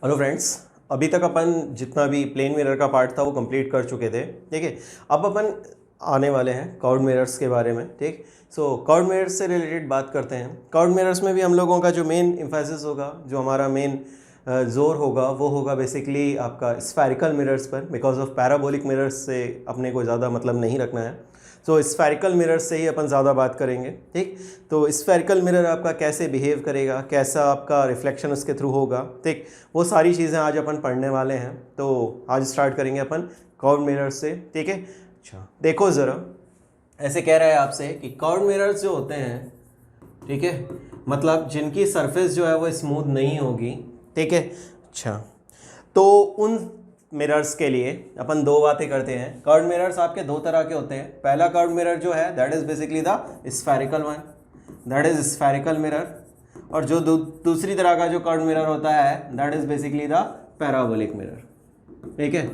Hello friends, अभी तक अपन जितना भी प्लेन मिरर का पार्ट था वो कंप्लीट कर चुके थे। ठीक है, अब अपन आने वाले हैं कर्व्ड मिरर्स के बारे में। ठीक, सो कर्व्ड मिरर्स से रिलेटेड बात करते हैं। कर्व्ड मिरर्स में भी हम लोगों का जो मेन एम्फेसिस होगा, जो हमारा मेन जोर होगा, वो होगा बेसिकली आपका स्फेरिकल मिरर्स पर, बिकॉज ऑफ पैराबोलिक मिरर्स से अपने को ज़्यादा मतलब नहीं रखना है। सो स्फेरिकल मिरर्स से ही अपन ज़्यादा बात करेंगे। ठीक, तो स्फेरिकल मिरर आपका कैसे बिहेव करेगा, कैसा आपका रिफ्लेक्शन उसके थ्रू होगा, ठीक, वो सारी चीज़ें आज अपन पढ़ने वाले हैं। तो आज स्टार्ट करेंगे अपन कर्व्ड मिरर्स से। ठीक है, अच्छा देखो ज़रा, ऐसे कह रहा है आपसे कि कर्व्ड मिरर्स जो होते हैं, ठीक है, मतलब जिनकी सरफेस जो है वो स्मूथ नहीं होगी। ठीक है, अच्छा तो उन मिरर्स के लिए अपन दो बातें करते हैं। कर्व्ड मिरर्स आपके दो तरह के होते हैं। पहला कर्व्ड मिरर जो है that is basically the spherical one, that is spherical mirror. और जो दूसरी तरह का जो कर्व्ड मिरर होता है that is basically the parabolic mirror. ठीक है,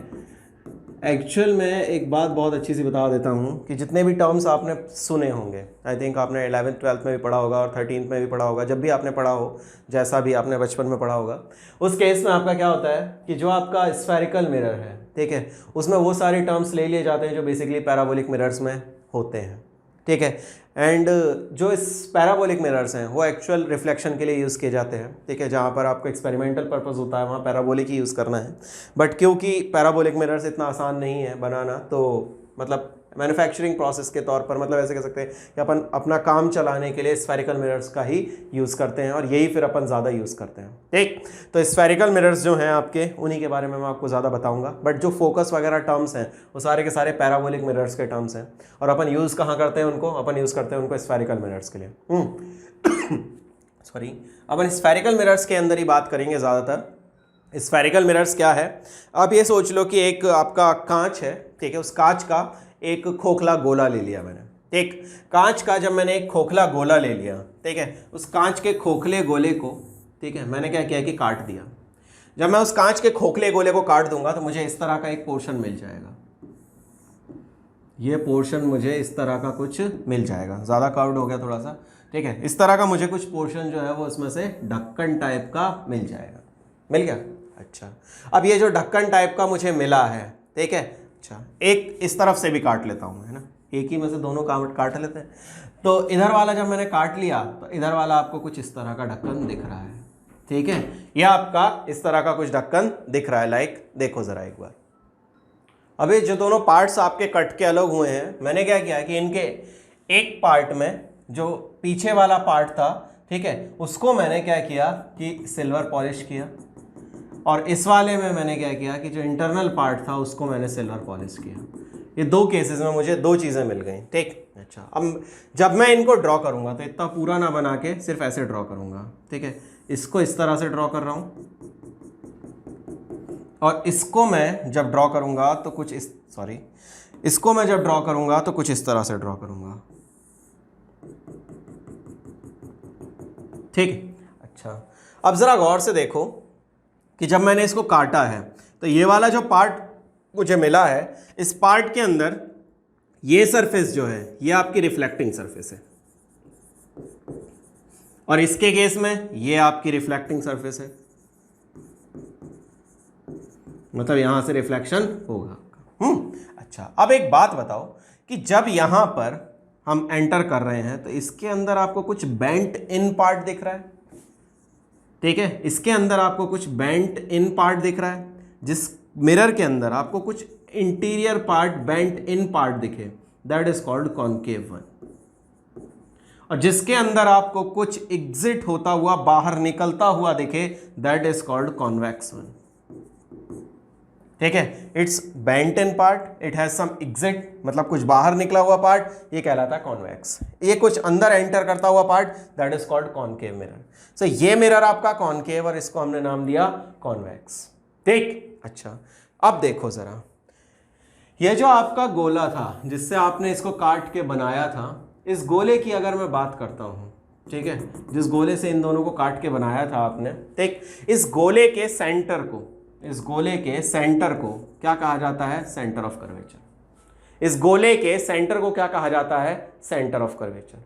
एक्चुअल में एक बात बहुत अच्छी सी बता देता हूँ कि जितने भी टर्म्स आपने सुने होंगे, आई थिंक आपने 11th 12th में भी पढ़ा होगा और 13th में भी पढ़ा होगा, जब भी आपने पढ़ा हो, जैसा भी आपने बचपन में पढ़ा होगा, उस केस में आपका क्या होता है कि जो आपका स्फेरिकल मिरर है, ठीक है, उसमें वो सारे टर्म्स ले लिए जाते हैं जो बेसिकली पैराबोलिक मिरर्स में होते हैं। ठीक है, एंड जो इस पैराबोलिक मिरर्स हैं वो एक्चुअल रिफ्लेक्शन के लिए यूज़ किए जाते हैं। ठीक है, जहाँ पर आपको एक्सपेरिमेंटल पर्पस होता है वहाँ पैराबोलिक ही यूज़ करना है। बट क्योंकि पैराबोलिक मिरर्स इतना आसान नहीं है बनाना, तो मतलब मैन्युफैक्चरिंग प्रोसेस के तौर पर, मतलब ऐसे कह सकते हैं कि अपन अपना काम चलाने के लिए स्फेरिकल मिरर्स का ही यूज़ करते हैं और यही फिर अपन ज़्यादा यूज़ करते हैं। ठीक, तो स्फेरिकल मिरर्स जो हैं आपके, उन्हीं के बारे में मैं आपको ज़्यादा बताऊंगा। बट जो फोकस वगैरह टर्म्स हैं वो सारे के सारे पैराबोलिक मिरर्स के टर्म्स हैं। और अपन यूज़ कहाँ करते हैं उनको? अपन यूज़ करते हैं उनको स्फेरिकल मिरर्स के लिए। सॉरी, अपन स्फेरिकल मिरर्स के अंदर ही बात करेंगे ज़्यादातर। स्फेरिकल मिरर्स क्या है? आप ये सोच लो कि एक आपका कांच है, ठीक है, उस कांच का एक खोखला गोला ले लिया मैंने। ठीक, कांच का जब मैंने एक खोखला गोला ले लिया, ठीक है, उस कांच के खोखले गोले को, ठीक है, मैंने क्या किया कि काट दिया। जब मैं उस कांच के खोखले गोले को काट दूंगा तो मुझे इस तरह का एक पोर्शन मिल जाएगा। ये पोर्शन मुझे इस तरह का कुछ मिल जाएगा, ज़्यादा कर्व्ड हो गया थोड़ा सा। ठीक है, इस तरह का मुझे कुछ पोर्शन जो है वो इसमें से ढक्कन टाइप का मिल जाएगा। मिल गया? अच्छा, अब ये जो ढक्कन टाइप का मुझे मिला है, ठीक है, अच्छा एक इस तरफ से भी काट लेता हूँ, है ना, एक ही में से दोनों काट लेते हैं। तो इधर वाला जब मैंने काट लिया तो इधर वाला आपको कुछ इस तरह का ढक्कन दिख रहा है। ठीक है, यह आपका इस तरह का कुछ ढक्कन दिख रहा है। लाइक देखो ज़रा एक बार, अभी जो दोनों पार्ट्स आपके कट के अलग हुए हैं, मैंने क्या किया कि इनके एक पार्ट में जो पीछे वाला पार्ट था, ठीक है, उसको मैंने क्या किया कि सिल्वर पॉलिश किया, और इस वाले में मैंने क्या किया कि जो इंटरनल पार्ट था उसको मैंने सिल्वर पॉलिश किया। ये दो केसेस में मुझे दो चीज़ें मिल गई। ठीक, अच्छा अब जब मैं इनको ड्रॉ करूँगा तो इतना पूरा ना बना के सिर्फ ऐसे ड्रॉ करूँगा। ठीक है, इसको इस तरह से ड्रॉ कर रहा हूँ, और इसको मैं जब ड्रॉ करूँगा तो कुछ इस इसको मैं जब ड्रॉ करूँगा तो कुछ इस तरह से ड्रॉ करूँगा। ठीक है, अच्छा अब ज़रा गौर से देखो कि जब मैंने इसको काटा है तो ये वाला जो पार्ट मुझे मिला है, इस पार्ट के अंदर ये सरफेस जो है ये आपकी रिफ्लेक्टिंग सरफेस है, और इसके केस में ये आपकी रिफ्लेक्टिंग सरफेस है, मतलब यहां से रिफ्लेक्शन होगा। अच्छा अब एक बात बताओ कि जब यहां पर हम एंटर कर रहे हैं तो इसके अंदर आपको कुछ बेंट इन पार्ट दिख रहा है। ठीक है, इसके अंदर आपको कुछ बेंट इन पार्ट दिख रहा है। जिस मिरर के अंदर आपको कुछ interior part bent in part दिखे, that is called concave one. और जिसके अंदर आपको कुछ एग्जिट होता हुआ, बाहर निकलता हुआ दिखे, that is called convex one. ठीक है, it's bent in part, it has some exit, मतलब कुछ बाहर निकला हुआ पार्ट, ये कहलाता है कॉन्वेक्स। ये कुछ अंदर एंटर करता हुआ part, that is called concave mirror. So ये मिरर आपका कॉनकेव और इसको हमने नाम दिया कॉन्वेक्स। ठीक, अच्छा अब देखो जरा, ये जो आपका गोला था जिससे आपने इसको काट के बनाया था, इस गोले की अगर मैं बात करता हूं, ठीक है, जिस गोले से इन दोनों को काट के बनाया था आपने, ठीक, इस गोले के सेंटर को, इस गोले के सेंटर को क्या कहा जाता है? Centre of curvature. इस गोले के सेंटर को क्या कहा जाता है? Centre of curvature.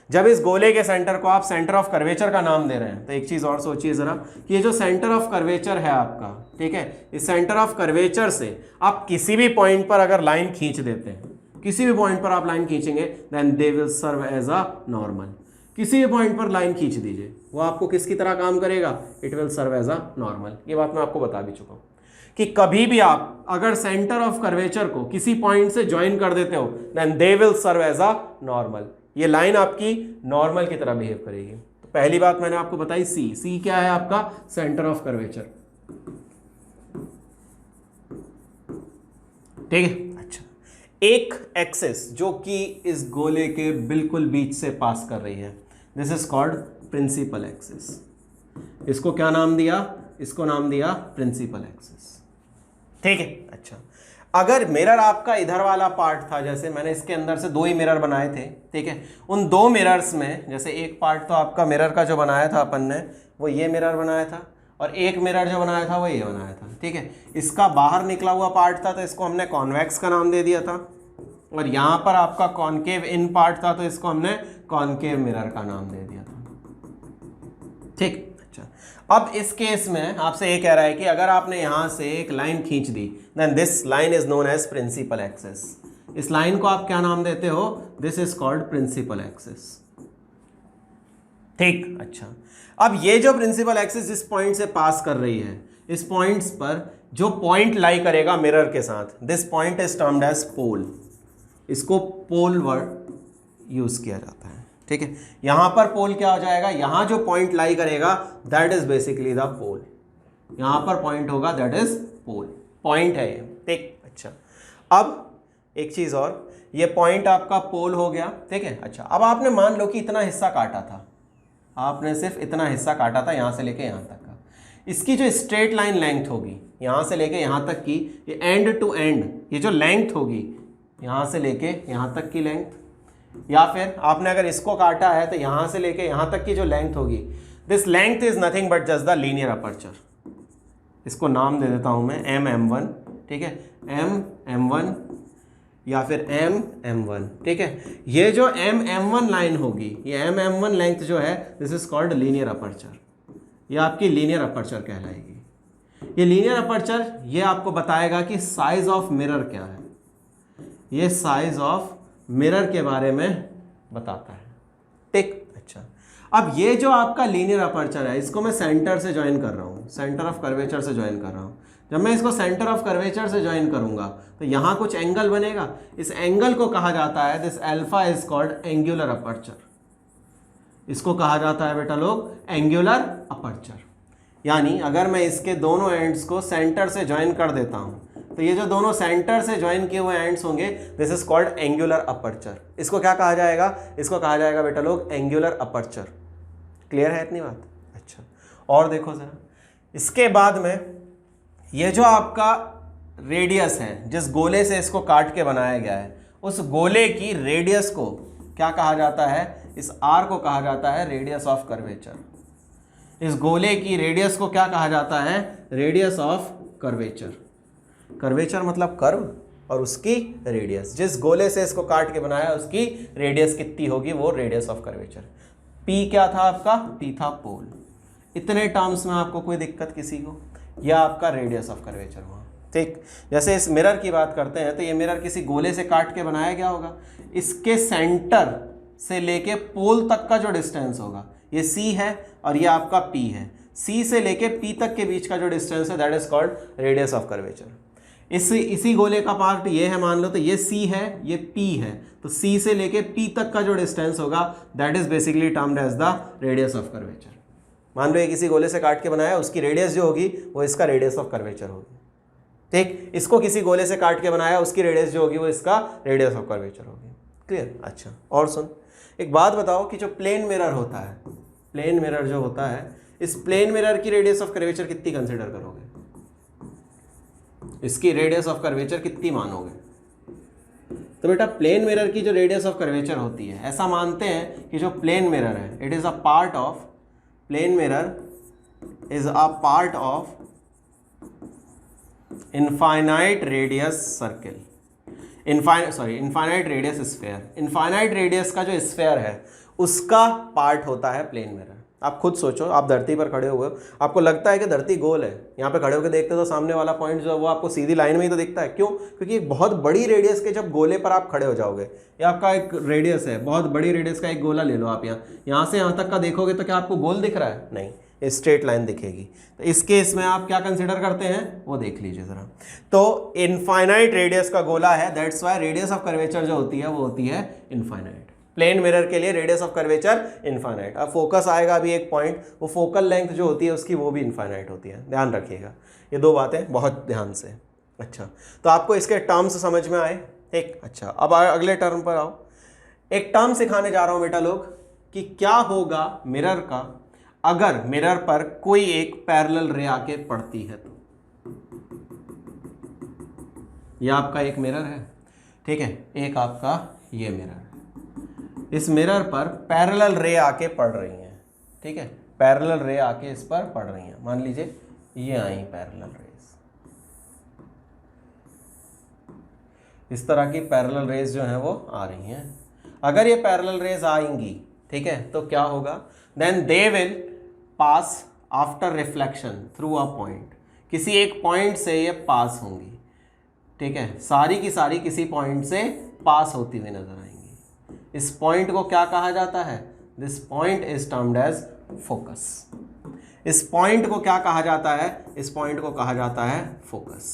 जब इस गोले के सेंटर को आप सेंटर ऑफ कर्वेचर का नाम दे रहे हैं, तो एक चीज़ और सोचिए ज़रा कि ये जो सेंटर ऑफ कर्वेचर है आपका, ठीक है, इस सेंटर ऑफ कर्वेचर से आप किसी भी पॉइंट पर अगर लाइन खींच देते हैं, किसी भी पॉइंट पर आप लाइन खींचेंगे, then they will serve as a normal. किसी भी पॉइंट पर लाइन खींच दीजिए, वो आपको किसकी तरह काम करेगा, it will serve as a normal. ये बात मैं आपको बता भी चुका हूँ कि कभी भी आप अगर सेंटर ऑफ कर्वेचर को किसी पॉइंट से ज्वाइन कर देते हो, then they will serve as a normal. ये लाइन आपकी नॉर्मल की तरह बिहेव करेगी। तो पहली बात मैंने आपको बताई, सी क्या है आपका, सेंटर ऑफ कर्वेचर, ठीक है। अच्छा, एक एक्सिस जो कि इस गोले के बिल्कुल बीच से पास कर रही है, this is called principal axis. इसको क्या नाम दिया, इसको नाम दिया प्रिंसिपल एक्सिस, ठीक है। अच्छा, अगर मिरर आपका इधर वाला पार्ट था, जैसे मैंने इसके अंदर से 2 ही मिरर बनाए थे, ठीक है, उन 2 मिरर्स में जैसे एक पार्ट तो आपका मिरर का जो बनाया था अपन ने, वो ये मिरर बनाया था, और एक मिरर जो बनाया था वो ये बनाया था, ठीक है। इसका बाहर निकला हुआ पार्ट था तो इसको हमने कॉन्वेक्स का नाम दे दिया था, और यहाँ पर आपका कॉनकेव इन पार्ट था तो इसको हमने कॉनकेव मिरर का नाम दे दिया था, ठीक। अब इस केस में आपसे ये कह रहा है कि अगर आपने यहां से एक लाइन खींच दी, then this line is known as principal axis. इस लाइन को आप क्या नाम देते हो, this is called principal axis, ठीक। अच्छा, अब ये जो प्रिंसिपल एक्सिस इस पॉइंट से पास कर रही है, इस पॉइंट्स पर जो पॉइंट लाई करेगा मिरर के साथ, this point is termed as pole. इसको पोल वर्ड यूज किया जाता है, ठीक है। यहां पर पोल क्या हो जाएगा, यहां जो पॉइंट लाई करेगा दैट इज बेसिकली द पोल। यहां पर पॉइंट होगा दैट इज पोल, पॉइंट है ये, ठीक। अच्छा, अब एक चीज और, ये पॉइंट आपका पोल हो गया, ठीक है। अच्छा, अब आपने मान लो कि इतना हिस्सा काटा था, आपने सिर्फ इतना हिस्सा काटा था यहां से लेके यहां तक का। इसकी जो स्ट्रेट लाइन लेंथ होगी यहां से लेके यहां तक की, ये एंड टू एंड, ये जो लेंथ होगी यहां से लेके यहां तक की लेंथ, या फिर आपने अगर इसको काटा है तो यहां से लेके यहां तक की जो लेंथ होगी, this length is nothing but just the linear aperture. इसको नाम दे देता हूं मैं MM1, ठीक है, MM1 या फिर MM1, ठीक है। ये जो MM1 लाइन होगी, ये MM1 लेंथ जो है, this is called linear aperture. ये आपकी लीनियर अपर्चर कहलाएगी। ये लीनियर अपर्चर ये आपको बताएगा कि साइज ऑफ मिरर क्या है, ये साइज ऑफ मिरर के बारे में बताता है, ठीक। अच्छा, अब ये जो आपका लीनियर अपर्चर है, इसको मैं सेंटर से ज्वाइन कर रहा हूँ, सेंटर ऑफ कर्वेचर से ज्वाइन कर रहा हूँ। जब मैं इसको सेंटर ऑफ कर्वेचर से ज्वाइन करूंगा तो यहाँ कुछ एंगल बनेगा, इस एंगल को कहा जाता है, this alpha is called angular aperture. इसको कहा जाता है बेटा लोग एंगुलर अपर्चर। यानी अगर मैं इसके दोनों एंड्स को सेंटर से ज्वाइन कर देता हूँ तो ये जो दोनों सेंटर से ज्वाइन किए हुए एंड्स होंगे, this is called angular aperture. इसको क्या कहा जाएगा, इसको कहा जाएगा बेटा लोग एंगुलर अपर्चर। क्लियर है इतनी बात? अच्छा, और देखो जरा, इसके बाद में ये जो आपका रेडियस है, जिस गोले से इसको काट के बनाया गया है, उस गोले की रेडियस को क्या कहा जाता है, इस आर को कहा जाता है रेडियस ऑफ कर्वेचर। इस गोले की रेडियस को क्या कहा जाता है, रेडियस ऑफ कर्वेचर। कर्वेचर मतलब कर्व, और उसकी रेडियस, जिस गोले से इसको काट के बनाया उसकी रेडियस कितनी होगी, वो रेडियस ऑफ कर्वेचर। पी क्या था आपका, पी था पोल। इतने टर्म्स में आपको कोई दिक्कत किसी को, यह आपका रेडियस ऑफ कर्वेचर हुआ, ठीक। जैसे इस मिरर की बात करते हैं तो ये मिरर किसी गोले से काट के बनाया गया होगा, इसके सेंटर से लेके पोल तक का जो डिस्टेंस होगा ये सी है और ये आपका पी है। सी से लेके पी तक के बीच का जो डिस्टेंस है that is called radius of curvature. इसी गोले का पार्ट ये है, मान लो, तो ये सी है, ये पी है, तो सी से लेके पी तक का जो डिस्टेंस होगा that is basically termed as the radius of curvature. मान लो ये किसी गोले से काट के बनाया, उसकी रेडियस जो होगी वो इसका रेडियस ऑफ कर्वेचर होगी, ठीक। इसको किसी गोले से काट के बनाया, उसकी रेडियस जो होगी वो इसका रेडियस ऑफ कर्वेचर होगी। क्लियर? अच्छा, और सुन, एक बात बताओ कि जो प्लेन मिरर होता है, प्लेन मिरर जो होता है, इस प्लेन मिरर की रेडियस ऑफ कर्वेचर कितनी कंसिडर करोगे, इसकी रेडियस ऑफ कर्वेचर कितनी मानोगे? तो बेटा प्लेन मिरर की जो रेडियस ऑफ कर्वेचर होती है, ऐसा मानते हैं कि जो प्लेन मिरर है, it is a part of, plane mirror is a part of infinite radius circle, infinite radius sphere. Infinite radius का जो स्फेयर है उसका पार्ट होता है प्लेन मिरर। आप खुद सोचो, आप धरती पर खड़े हुए हो, आपको लगता है कि धरती गोल है, यहाँ पे खड़े होकर देखते हो तो सामने वाला पॉइंट जो है वो आपको सीधी लाइन में ही तो दिखता है। क्यों? क्योंकि एक बहुत बड़ी रेडियस के जब गोले पर आप खड़े हो जाओगे, ये आपका एक रेडियस है, बहुत बड़ी रेडियस का एक गोला ले लो आप, यहाँ से यहाँ तक का देखोगे तो क्या आपको गोल दिख रहा है? नहीं, स्ट्रेट लाइन दिखेगी। तो इस केस में आप क्या कंसिडर करते हैं वो देख लीजिए ज़रा। तो इनफाइनाइट रेडियस का गोला है, that's why radius of curvature जो होती है वो होती है इनफाइनाइट। प्लेन मिरर के लिए रेडियस ऑफ कर्वेचर इनफाइनाइट। अब फोकस आएगा अभी एक पॉइंट, वो फोकल लेंथ जो होती है उसकी वो भी इनफाइनाइट होती है, ध्यान रखिएगा ये दो बातें बहुत ध्यान से। अच्छा, तो आपको इसके टर्म्स समझ में आए? ठीक। अच्छा, अब अगले टर्म पर आओ। एक टर्म सिखाने जा रहा हूं बेटा लोग कि क्या होगा मिरर का अगर मिरर पर कोई एक पैरेलल रे आके पड़ती है। तो यह आपका एक मिरर है, ठीक है, एक आपका ये मिरर है, इस मिरर पर पैरेलल रे आके पड़ रही हैं, ठीक है, पैरेलल रे आके इस पर पड़ रही हैं। मान लीजिए ये आई पैरेलल रेज, इस तरह की पैरेलल रेज जो हैं वो आ रही हैं। अगर ये पैरेलल रेज आएंगी, ठीक है, तो क्या होगा? Then they will pass after reflection through a point. किसी एक पॉइंट से ये पास होंगी, ठीक है, सारी की सारी किसी पॉइंट से पास होती हुई नजर आएंगी। इस पॉइंट को क्या कहा जाता है? This point is termed as focus. इस पॉइंट को क्या कहा जाता है? इस पॉइंट को कहा जाता है फोकस।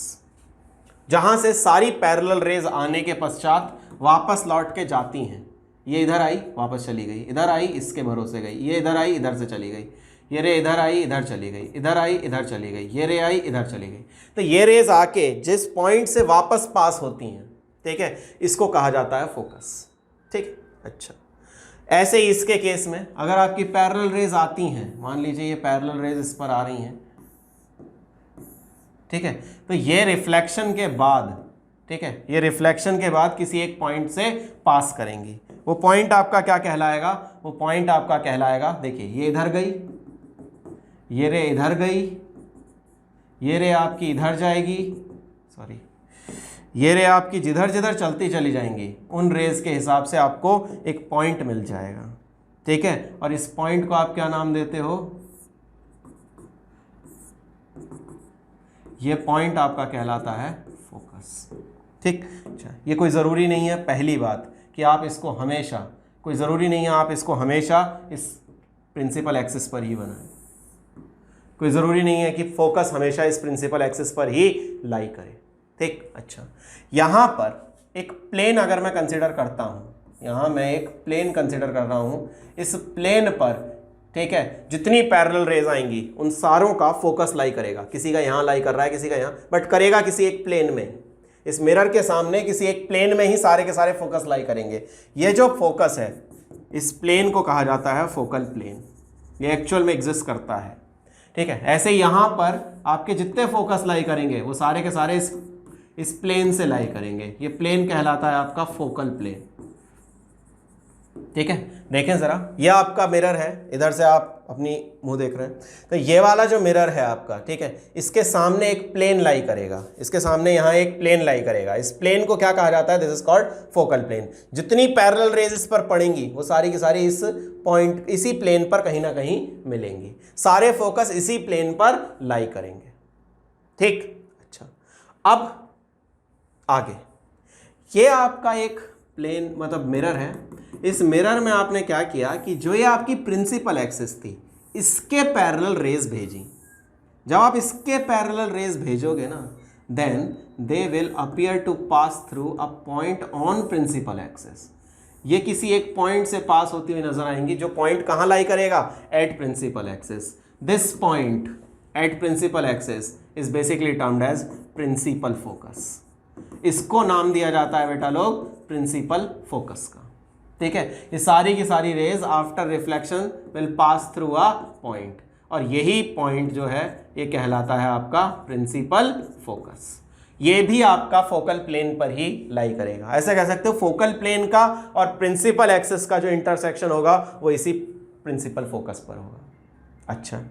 जहां से सारी पैरेलल रेज आने के पश्चात वापस लौट के जाती हैं। ये इधर आई वापस चली गई, इधर आई इसके भरोसे गई, ये इधर आई इधर से चली गई, ये रे इधर आई इधर चली गई, इधर आई इधर चली गई, ये रे आई इधर चली गई। तो ये रेज आके जिस पॉइंट से वापस पास होती हैं, ठीक है, इसको कहा जाता है फोकस। ठीक। अच्छा, ऐसे ही इसके केस में अगर आपकी पैरेलल रेज आती हैं, मान लीजिए ये पैरेलल रेज इस पर आ रही हैं, ठीक है, तो ये रिफ्लेक्शन के बाद, ठीक है, ये रिफ्लेक्शन के बाद किसी एक पॉइंट से पास करेंगी। वो पॉइंट आपका क्या कहलाएगा? वो पॉइंट आपका कहलाएगा, देखिए ये इधर गई, ये रे इधर गई, ये रे आपकी इधर जाएगी, सॉरी, ये रे आपकी जिधर जिधर चलती चली जाएंगी, उन रेज के हिसाब से आपको एक पॉइंट मिल जाएगा, ठीक है। और इस पॉइंट को आप क्या नाम देते हो? ये पॉइंट आपका कहलाता है फोकस। ठीक। अच्छा, ये कोई ज़रूरी नहीं है, पहली बात कि आप इसको हमेशा, कोई ज़रूरी नहीं है आप इसको हमेशा इस प्रिंसिपल एक्सिस पर ही बनाएं। कोई ज़रूरी नहीं है कि फोकस हमेशा इस प्रिंसिपल एक्सिस पर ही लाई करे। ठीक। अच्छा, यहाँ पर एक प्लेन अगर मैं कंसिडर करता हूँ, यहाँ मैं एक प्लेन कंसिडर कर रहा हूँ, इस प्लेन पर, ठीक है, जितनी पैरेलल रेज आएंगी उन सारों का फोकस लाई करेगा। किसी का यहाँ लाई कर रहा है, किसी का यहाँ, बट करेगा किसी एक प्लेन में। इस मिरर के सामने किसी एक प्लेन में ही सारे के सारे फोकस लाई करेंगे। ये जो फोकस है, इस प्लेन को कहा जाता है फोकल प्लेन। ये एक्चुअल में एग्जिस्ट करता है, ठीक है। ऐसे यहाँ पर आपके जितने फोकस लाई करेंगे वो सारे के सारे इस प्लेन से लाई करेंगे। ये प्लेन कहलाता है आपका फोकल प्लेन, ठीक है। देखें ज़रा, ये आपका मिरर है, इधर से आप अपनी मुंह देख रहे हैं, तो ये वाला जो मिरर है आपका, ठीक है, इसके सामने एक प्लेन लाई करेगा, इसके सामने यहाँ एक प्लेन लाई करेगा। इस प्लेन को क्या कहा जाता है? This is called focal plane. जितनी पैरेलल रेज इस पर पड़ेंगी वो सारी की सारी इस पॉइंट, इसी प्लेन पर कहीं ना कहीं मिलेंगी। सारे फोकस इसी प्लेन पर लाई करेंगे। ठीक। अच्छा, अब आगे ये आपका एक प्लेन मतलब मिरर है। इस मिरर में आपने क्या किया कि जो ये आपकी प्रिंसिपल एक्सिस थी, इसके पैरेलल रेज भेजी। जब आप इसके पैरेलल रेज भेजोगे ना, then they will appear to pass through a point on principal axis. ये किसी एक पॉइंट से पास होती हुई नजर आएंगी, जो पॉइंट कहाँ लाई करेगा? At principal axis. This point at principal axis is basically termed as principal focus. इसको नाम दिया जाता है बेटा लोग प्रिंसिपल फोकस का, ठीक है। ये सारी की सारी raise after reflection will pass through a point, और यही पॉइंट जो है ये कहलाता है आपका प्रिंसिपल फोकस। ये भी आपका फोकल प्लेन पर ही लाई करेगा। ऐसा कह सकते हो फोकल प्लेन का और प्रिंसिपल एक्सिस का जो इंटरसेक्शन होगा वो इसी प्रिंसिपल फोकस पर होगा। अच्छा,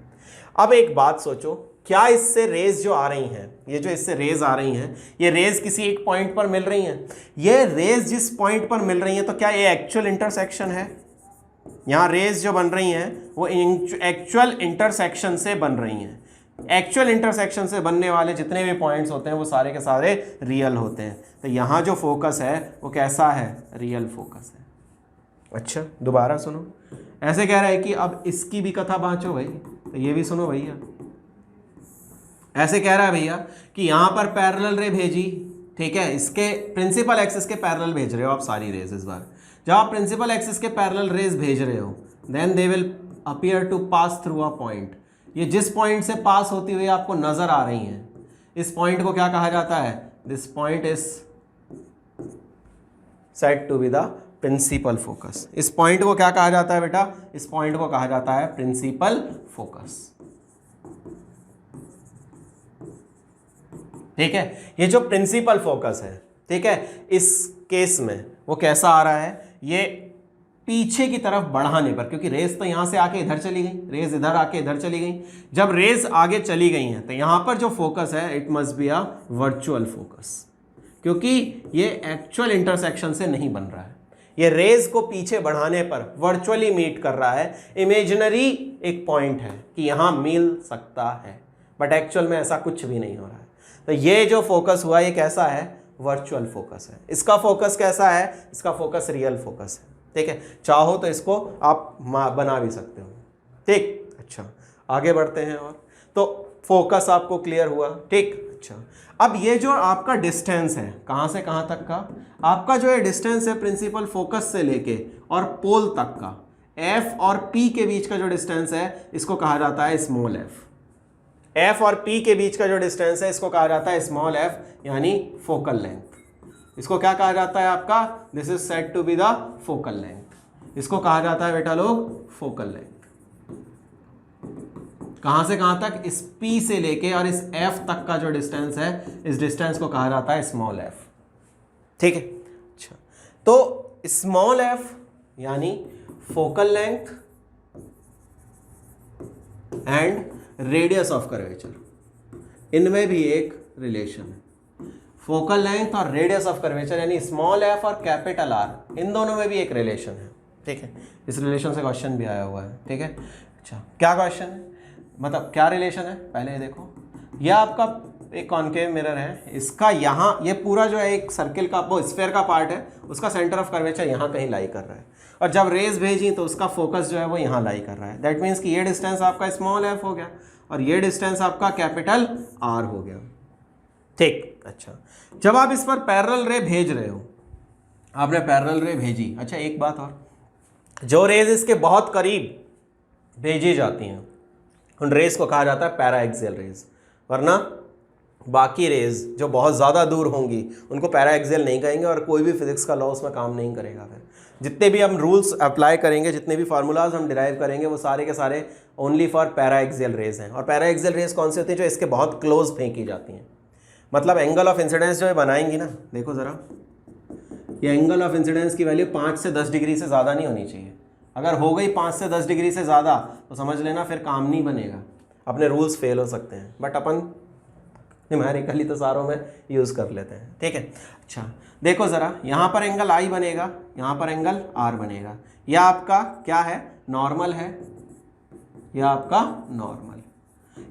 अब एक बात सोचो, क्या इससे रेज जो आ रही हैं, ये जो इससे रेज आ रही हैं, ये रेज किसी एक पॉइंट पर मिल रही हैं? ये रेज जिस पॉइंट पर मिल रही हैं, तो क्या ये एक्चुअल इंटरसेक्शन है? यहाँ रेज जो बन रही हैं वो एक्चुअल इंटरसेक्शन से बन रही हैं। एक्चुअल इंटरसेक्शन से बनने वाले जितने भी पॉइंट्स होते हैं वो सारे के सारे रियल होते हैं। तो यहाँ जो फोकस है वो कैसा है, रियल फोकस है। अच्छा दोबारा सुनो, ऐसे कह रहा है कि अब इसकी भी कथा बाँचो भाई, तो ये भी सुनो भैया। ऐसे कह रहा है भैया कि यहाँ पर पैरेलल रे भेजी, ठीक है, इसके प्रिंसिपल एक्सिस के पैरेलल भेज रहे हो आप सारी रेज। इस बार जब आप प्रिंसिपल एक्सिस के पैरेलल रेज भेज रहे हो then they will appear to pass through a point. ये जिस पॉइंट से पास होती हुई आपको नजर आ रही हैं, इस पॉइंट को क्या कहा जाता है, this point is said to be the principal focus. इस पॉइंट को क्या कहा जाता है बेटा, इस पॉइंट को कहा जाता है प्रिंसिपल फोकस। ठीक है, ये जो प्रिंसिपल फोकस है, ठीक है, इस केस में वो कैसा आ रहा है, ये पीछे की तरफ बढ़ाने पर, क्योंकि रेस तो यहां से आके इधर चली गई, रेस इधर आके इधर चली गई। जब रेस आगे चली गई हैं तो यहां पर जो फोकस है it must be a virtual focus, क्योंकि ये एक्चुअल इंटरसेक्शन से नहीं बन रहा है। ये रेज को पीछे बढ़ाने पर वर्चुअली मीट कर रहा है, इमेजिनरी एक पॉइंट है कि यहां मिल सकता है, बट एक्चुअल में ऐसा कुछ भी नहीं हो रहा है। तो ये जो फोकस हुआ ये कैसा है, वर्चुअल फोकस है। इसका फोकस कैसा है, इसका फोकस रियल फोकस है। ठीक है, चाहो तो इसको आप बना भी सकते हो। ठीक, अच्छा आगे बढ़ते हैं। और तो फोकस आपको क्लियर हुआ। ठीक, अच्छा अब ये जो आपका डिस्टेंस है कहाँ से कहाँ तक का, आपका जो ये डिस्टेंस है प्रिंसिपल फोकस से लेके और पोल तक का, एफ और पी के बीच का जो डिस्टेंस है इसको कहा जाता है स्मॉल एफ। एफ और पी के बीच का जो डिस्टेंस है इसको कहा जाता है स्मॉल एफ, यानी फोकल लेंथ। इसको क्या कहा जाता है आपका, this is said to be the focal length. इसको कहा जाता है बेटा लोग फोकल लेंथ। कहां से कहां तक, इस P से लेके और इस F तक का जो डिस्टेंस है, इस डिस्टेंस को कहा जाता है स्मॉल f। ठीक है, अच्छा तो स्मॉल f यानी focal length and radius of curvature, इनमें भी एक रिलेशन है। फोकल लेंथ और रेडियस ऑफ कर्वेचर यानी स्मॉल f और कैपिटल R, इन दोनों में भी एक रिलेशन है। ठीक है, इस रिलेशन से क्वेश्चन भी आया हुआ है। ठीक है, अच्छा क्या क्वेश्चन है, मतलब क्या रिलेशन है, पहले देखो। यह आपका एक कॉन्केव मिरर है, इसका यहाँ ये पूरा जो है एक सर्किल का, वो स्फेयर का पार्ट है, उसका सेंटर ऑफ कर्वेचर यहाँ कहीं लाई कर रहा है, और जब रेज भेजी तो उसका फोकस जो है वो यहाँ लाई कर रहा है। दैट मीन्स कि ये डिस्टेंस आपका स्मॉल f हो गया और ये डिस्टेंस आपका कैपिटल R हो गया। ठीक, अच्छा जब आप इस पर पैरेलल रे भेज रहे हो, आपने पैरेलल रे भेजी, अच्छा एक बात और, जो रेज इसके बहुत करीब भेजी जाती हैं उन रेज को कहा जाता है पैरा एक्सियल रेज, वरना बाकी रेज जो बहुत ज़्यादा दूर होंगी उनको पैरा एक्सियल नहीं कहेंगे और कोई भी फिजिक्स का लॉ उसमें काम नहीं करेगा। फिर जितने भी हम रूल्स अप्लाई करेंगे, जितने भी फार्मूलाज हम डिराइव करेंगे, वो सारे के सारे only for paraxial rays हैं। और पैरा एक्सियल रेज कौन सी होती है, जो इसके बहुत क्लोज फेंकी जाती हैं, मतलब एंगल ऑफ इंसिडेंस जो है बनाएंगी ना, देखो ज़रा, ये एंगल ऑफ इंसिडेंस की वैल्यू 5 से 10 डिग्री से ज़्यादा नहीं होनी चाहिए। अगर हो गई 5 से 10 डिग्री से ज़्यादा तो समझ लेना फिर काम नहीं बनेगा, अपने रूल्स फेल हो सकते हैं। बट अपन न्यूमेरिकली तो सारों में यूज़ कर लेते हैं। ठीक है, अच्छा देखो ज़रा, यहाँ पर एंगल आई बनेगा, यहाँ पर एंगल आर बनेगा। यह आपका क्या है, नॉर्मल है, यह आपका नॉर्मल,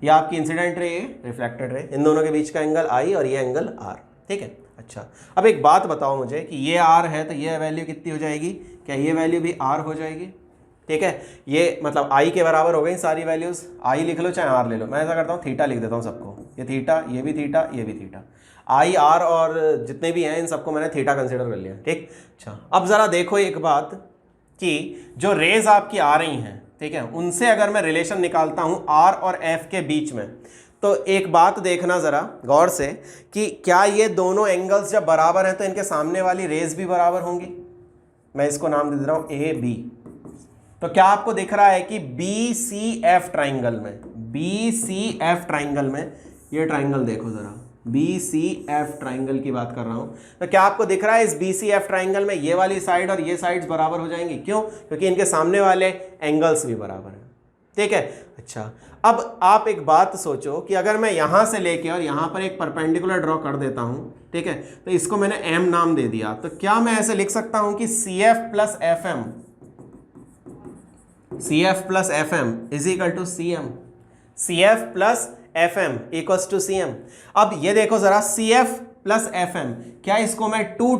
यह आपकी इंसिडेंट रे, रिफ्लेक्टेड रे, इन दोनों के बीच का एंगल आई और ये एंगल आर। ठीक है, अच्छा अब एक बात बताओ मुझे कि ये आर है तो ये वैल्यू कितनी हो जाएगी, क्या ये वैल्यू भी आर हो जाएगी। ठीक है, ये मतलब आई के बराबर हो गई सारी वैल्यूज़, आई लिख लो चाहे आर ले लो, मैं ऐसा करता हूँ थीटा लिख देता हूँ सबको, ये थीटा, ये भी थीटा, ये भी थीटा, आई आर और जितने भी हैं इन सबको मैंने थीटा कंसिडर कर लिया। ठीक, अच्छा अब ज़रा देखो एक बात कि जो रेज आपकी आ रही हैं, ठीक है, उनसे अगर मैं रिलेशन निकालता हूँ आर और एफ के बीच में, तो एक बात देखना ज़रा गौर से कि क्या ये दोनों एंगल्स जब बराबर हैं तो इनके सामने वाली रेज भी बराबर होंगी। मैं इसको नाम दे रहा हूँ ए बी। तो क्या आपको दिख रहा है कि बी सी एफ ट्राइंगल में, बी सी एफ ट्राइंगल में, ये ट्राइंगल देखो ज़रा, बी सी एफ ट्राइंगल की बात कर रहा हूँ, तो क्या आपको दिख रहा है इस बी सी एफ ट्राइंगल में ये वाली साइड और ये साइड्स बराबर हो जाएंगी। क्यों, क्योंकि इनके सामने वाले एंगल्स भी बराबर हैं। ठीक है, अच्छा अब आप एक बात सोचो कि अगर मैं यहाँ से लेके और यहाँ पर एक परपेंडिकुलर ड्रॉ कर देता हूँ, ठीक है, तो इसको मैंने एम नाम दे दिया, तो क्या मैं ऐसे लिख सकता हूँ कि C F plus F M C F plus F M is equal to C M, C F plus F M equals to C M. अब ये देखो जरा, C F plus F M, क्या इसको मैं टू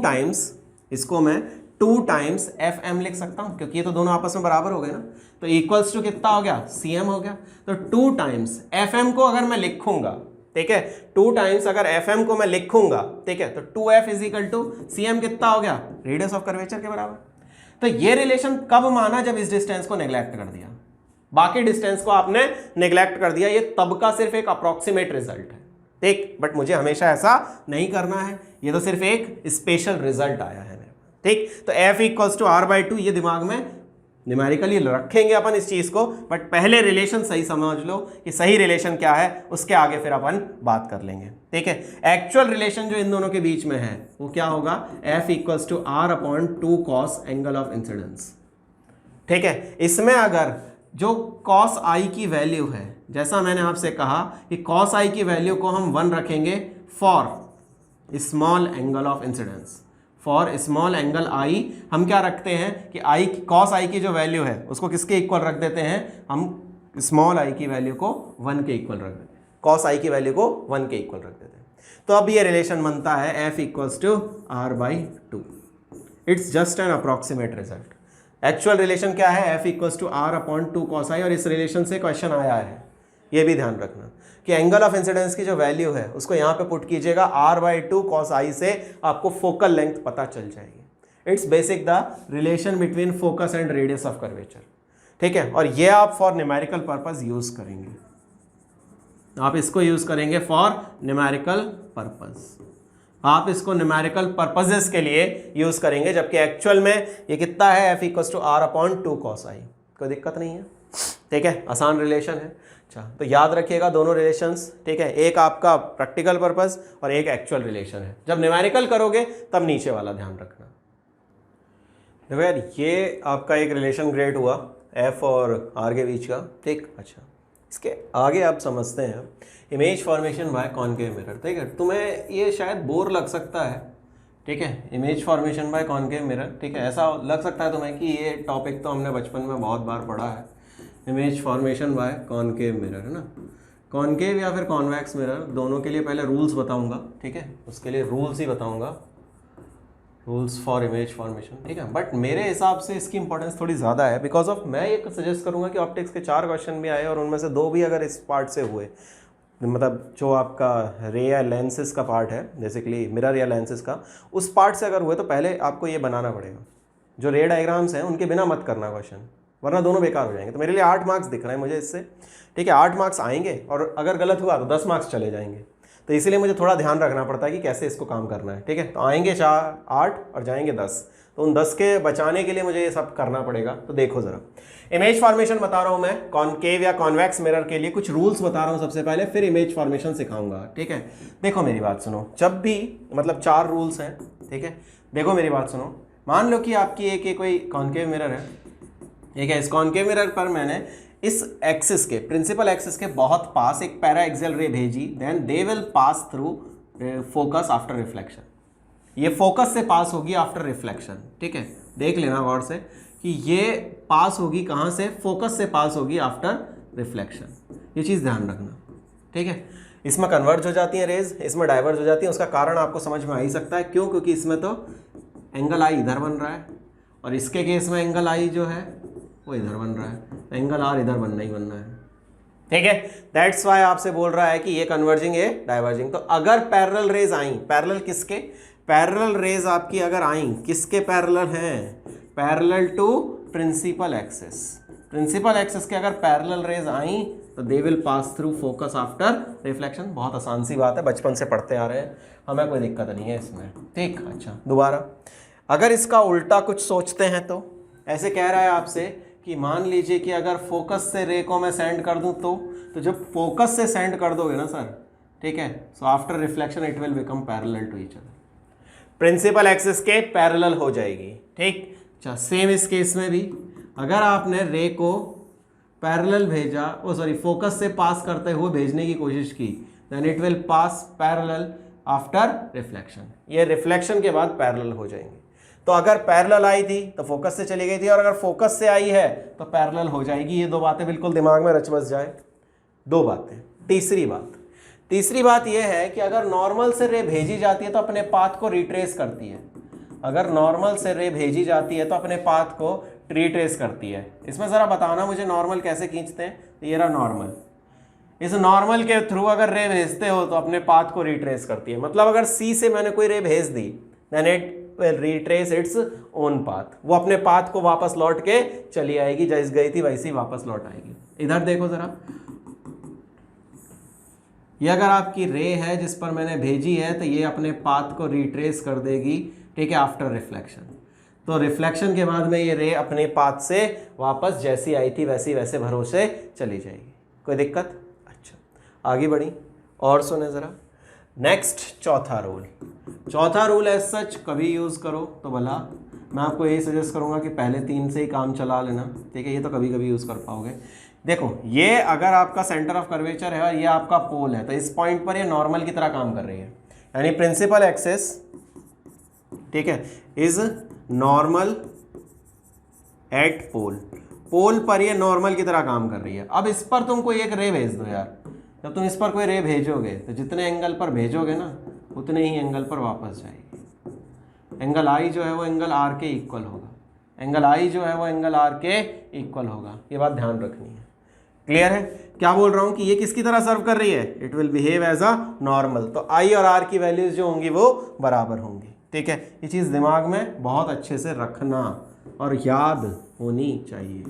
टाइम्स एफ एम लिख सकता हूं, क्योंकि ये तो दोनों आपस में बराबर हो गए ना, तो इक्वल्स टू कितना हो गया, सी एम हो गया। तो 2 टाइम्स एफ एम को अगर मैं लिखूंगा, ठीक है, 2 टाइम्स अगर एफ एम को मैं लिखूंगा, ठीक है, तो 2f is equal to C M कितना हो गया, रेडियस ऑफ कर्वेचर के बराबर। तो ये रिलेशन कब माना, जब इस डिस्टेंस को नेग्लेक्ट कर दिया, बाकी डिस्टेंस को आपने नेग्लेक्ट कर दिया, ये तब का सिर्फ एक अप्रोक्सीमेट रिजल्ट है, ठीक, बट मुझे हमेशा ऐसा नहीं करना है, ये तो सिर्फ एक स्पेशल रिजल्ट आया है, ठीक। तो f इक्वल्स टू r/2, ये दिमाग में न्यूमेरिकली रखेंगे अपन इस चीज को, बट पहले रिलेशन सही समझ लो कि सही रिलेशन क्या है, उसके आगे फिर अपन बात कर लेंगे, ठीक है। एक्चुअल रिलेशन जो इन दोनों के बीच में है वो क्या होगा, f equals to r/2 cos angle of incidence, ठीक है। इसमें अगर जो cos i की वैल्यू है, जैसा मैंने आपसे कहा कि cos i की वैल्यू को हम 1 रखेंगे for small angle of incidence, for small angle i हम क्या रखते हैं कि i cos i की जो वैल्यू है उसको किसके इक्वल रख देते हैं, हम स्मॉल i की वैल्यू को 1 के इक्वल रख देते हैं, cos i की वैल्यू को 1 के इक्वल रख देते हैं। तो अब ये रिलेशन बनता है f equals to r/2। It's just an approximate result. Actual relation क्या है, f equals to r/2 cos i, और इस रिलेशन से क्वेश्चन आया है, ये भी ध्यान रखना कि एंगल ऑफ इंसिडेंस की जो वैल्यू है उसको यहाँ पे पुट कीजिएगा, r/2 cos i से आपको फोकल लेंथ पता चल जाएगी। It's basic the relation between focus and radius of curvature, ठीक है। और ये आप फॉर न्यूमेरिकल पर्पस यूज करेंगे, आप इसको यूज करेंगे फॉर न्यूमेरिकल पर्पस, आप इसको न्यूमेरिकल पर्पसेस के लिए यूज करेंगे, जबकि एक्चुअल में ये कितना है, f equals to r/2 cos i, कोई दिक्कत नहीं है, ठीक है, आसान रिलेशन है। अच्छा, तो याद रखिएगा दोनों रिलेशंस, ठीक है, एक आपका प्रैक्टिकल पर्पस और एक एक्चुअल रिलेशन है। जब न्यूमेरिकल करोगे तब नीचे वाला ध्यान रखना। देखो यार, ये आपका एक रिलेशन क्रिएट हुआ f और r के बीच का, ठीक। अच्छा, इसके आगे आप समझते हैं image formation by concave mirror, ठीक है। तुम्हें ये शायद बोर लग सकता है, ठीक है, image formation by concave mirror, ठीक है, ऐसा लग सकता है तुम्हें कि ये टॉपिक तो हमने बचपन में बहुत बार पढ़ा है, image formation by concave mirror, है ना। कॉनकेव या फिर कॉन्वेक्स मिरर, दोनों के लिए पहले रूल्स बताऊंगा, ठीक है, उसके लिए रूल्स ही बताऊंगा, रूल्स फॉर इमेज फॉर्मेशन, ठीक है। बट मेरे हिसाब से इसकी इंपॉर्टेंस थोड़ी ज़्यादा है, बिकॉज ऑफ मैं ये सजेस्ट करूंगा कि ऑप्टिक्स के 4 क्वेश्चन भी आए और उनमें से 2 भी अगर इस पार्ट से हुए, मतलब जो आपका रे या लेंसेज का पार्ट है, बेसिकली मिरर या लेंसेज का, उस पार्ट से अगर हुए तो पहले आपको ये बनाना पड़ेगा, जो रे डायग्राम्स हैं उनके बिना मत करना क्वेश्चन, वरना दोनों बेकार हो जाएंगे। तो मेरे लिए 8 मार्क्स दिख रहे हैं मुझे इससे, ठीक है, 8 मार्क्स आएंगे, और अगर गलत हुआ तो 10 मार्क्स चले जाएंगे, तो इसीलिए मुझे थोड़ा ध्यान रखना पड़ता है कि कैसे इसको काम करना है, ठीक है। तो आएंगे 8 और जाएंगे 10, तो उन 10 के बचाने के लिए मुझे ये सब करना पड़ेगा। तो देखो ज़रा, इमेज फॉर्मेशन बता रहा हूँ मैं, कॉनकेव या कॉन्वेक्स मिरर के लिए कुछ रूल्स बता रहा हूँ सबसे पहले, फिर इमेज फॉर्मेशन सिखाऊंगा, ठीक है। देखो मेरी बात सुनो, जब भी, मतलब 4 रूल्स हैं, ठीक है, देखो मेरी बात सुनो। मान लो कि आपकी एक कोई कॉनकेव मिरर है, ठीक है, इस कॉनकेव मिरर पर मैंने इस एक्सिस के, प्रिंसिपल एक्सिस के बहुत पास एक पैरा एक्सियल रे भेजी, then they will pass through focus after reflection, ये फोकस से पास होगी आफ्टर रिफ्लेक्शन, ठीक है। देख लेना गौर से कि ये पास होगी कहाँ से, फोकस से पास होगी आफ्टर रिफ्लेक्शन, ये चीज़ ध्यान रखना, ठीक है। इसमें कन्वर्ज हो जाती है रेज, इसमें डाइवर्ज हो जाती है, उसका कारण आपको समझ में आ ही सकता है, क्यों, क्योंकि इसमें तो एंगल आई इधर बन रहा है और इसके केस में एंगल आई जो है वो इधर बन रहा है, तो एंगल आर इधर बनना ही बनना है, ठीक है। दैट्स वाई आपसे बोल रहा है कि ये कन्वर्जिंग, ये डाइवर्जिंग। तो अगर पैरेलल रेज आई, पैरेलल किसके, पैरेलल रेज आपकी अगर आई, किसके पैरेलल हैं, parallel to principal axis, principal axis के अगर पैरेलल रेज आई तो they will pass through focus after reflection. बहुत आसान सी बात है, बचपन से पढ़ते आ रहे हैं, हमें कोई दिक्कत नहीं है इसमें, ठीक। अच्छा, दोबारा अगर इसका उल्टा कुछ सोचते हैं तो ऐसे कह रहा है आपसे कि मान लीजिए कि अगर फोकस से रे को मैं सेंड कर दूं, तो जब फोकस से सेंड कर दोगे ना सर, ठीक है, so after reflection it will become parallel to each other, principal axis के पैरेलल हो जाएगी, ठीक। अच्छा, सेम इस केस में भी अगर आपने रे को पैरेलल भेजा, फोकस से पास करते हुए भेजने की कोशिश की, then it will pass parallel after reflection, ये रिफ्लेक्शन के बाद पैरेलल हो जाएंगे। तो अगर पैरेलल आई थी तो फोकस से चली गई थी, और अगर फोकस से आई है तो पैरेलल हो जाएगी। ये दो बातें बिल्कुल दिमाग में रच बस जाए, दो बातें। तीसरी बात यह है कि अगर नॉर्मल से रे भेजी जाती है तो अपने पाथ को रिट्रेस करती है। अगर नॉर्मल से रे भेजी जाती है तो अपने पाथ को रिट्रेस करती है। इसमें ज़रा बताना मुझे नॉर्मल कैसे खींचते हैं। तो ये रहा नॉर्मल, इस नॉर्मल के थ्रू अगर रे भेजते हो तो अपने पाथ को रिट्रेस करती है। मतलब अगर सी से मैंने कोई रे भेज दी, then it will retrace its own path, वो अपने पाथ को वापस लौट के चली आएगी, जैसे गई थी वैसी वापस लौट आएगी। इधर देखो ज़रा, ये अगर आपकी रे है जिस पर मैंने भेजी है तो ये अपने पाथ को रिट्रेस कर देगी, ठीक है, आफ्टर रिफ्लेक्शन। तो रिफ्लेक्शन के बाद में ये रे अपने पाथ से वापस जैसी आई थी वैसी वैसे भरोसे चली जाएगी। कोई दिक्कत? अच्छा, आगे बढ़ी और सुने ज़रा। नेक्स्ट चौथा रूल एज सच कभी यूज़ करो तो भला, मैं आपको यही सजेस्ट करूँगा कि पहले 3 से ही काम चला लेना, ठीक है। ये तो कभी कभी यूज़ कर पाओगे। देखो, ये अगर आपका सेंटर ऑफ कर्वेचर है और ये आपका पोल है तो इस पॉइंट पर ये नॉर्मल की तरह काम कर रही है, यानी प्रिंसिपल एक्सिस, ठीक है, इज नॉर्मल एट पोल पर ये नॉर्मल की तरह काम कर रही है। अब इस पर तुम कोई एक रे भेज दो यार, जब तुम इस पर कोई रे भेजोगे तो जितने एंगल पर भेजोगे ना उतने ही एंगल पर वापस जाएगी। एंगल आई जो है वो एंगल आर के इक्वल होगा, एंगल आई जो है वो एंगल आर के इक्वल होगा। ये बात ध्यान रखनी है। क्लियर है? क्या बोल रहा हूं कि ये किसकी तरह सर्व कर रही है? It will behave as a normal. तो आई और आर की वैल्यूज जो होंगी वो बराबर होंगी, ठीक है। ये चीज़ दिमाग में बहुत अच्छे से रखना और याद होनी चाहिए,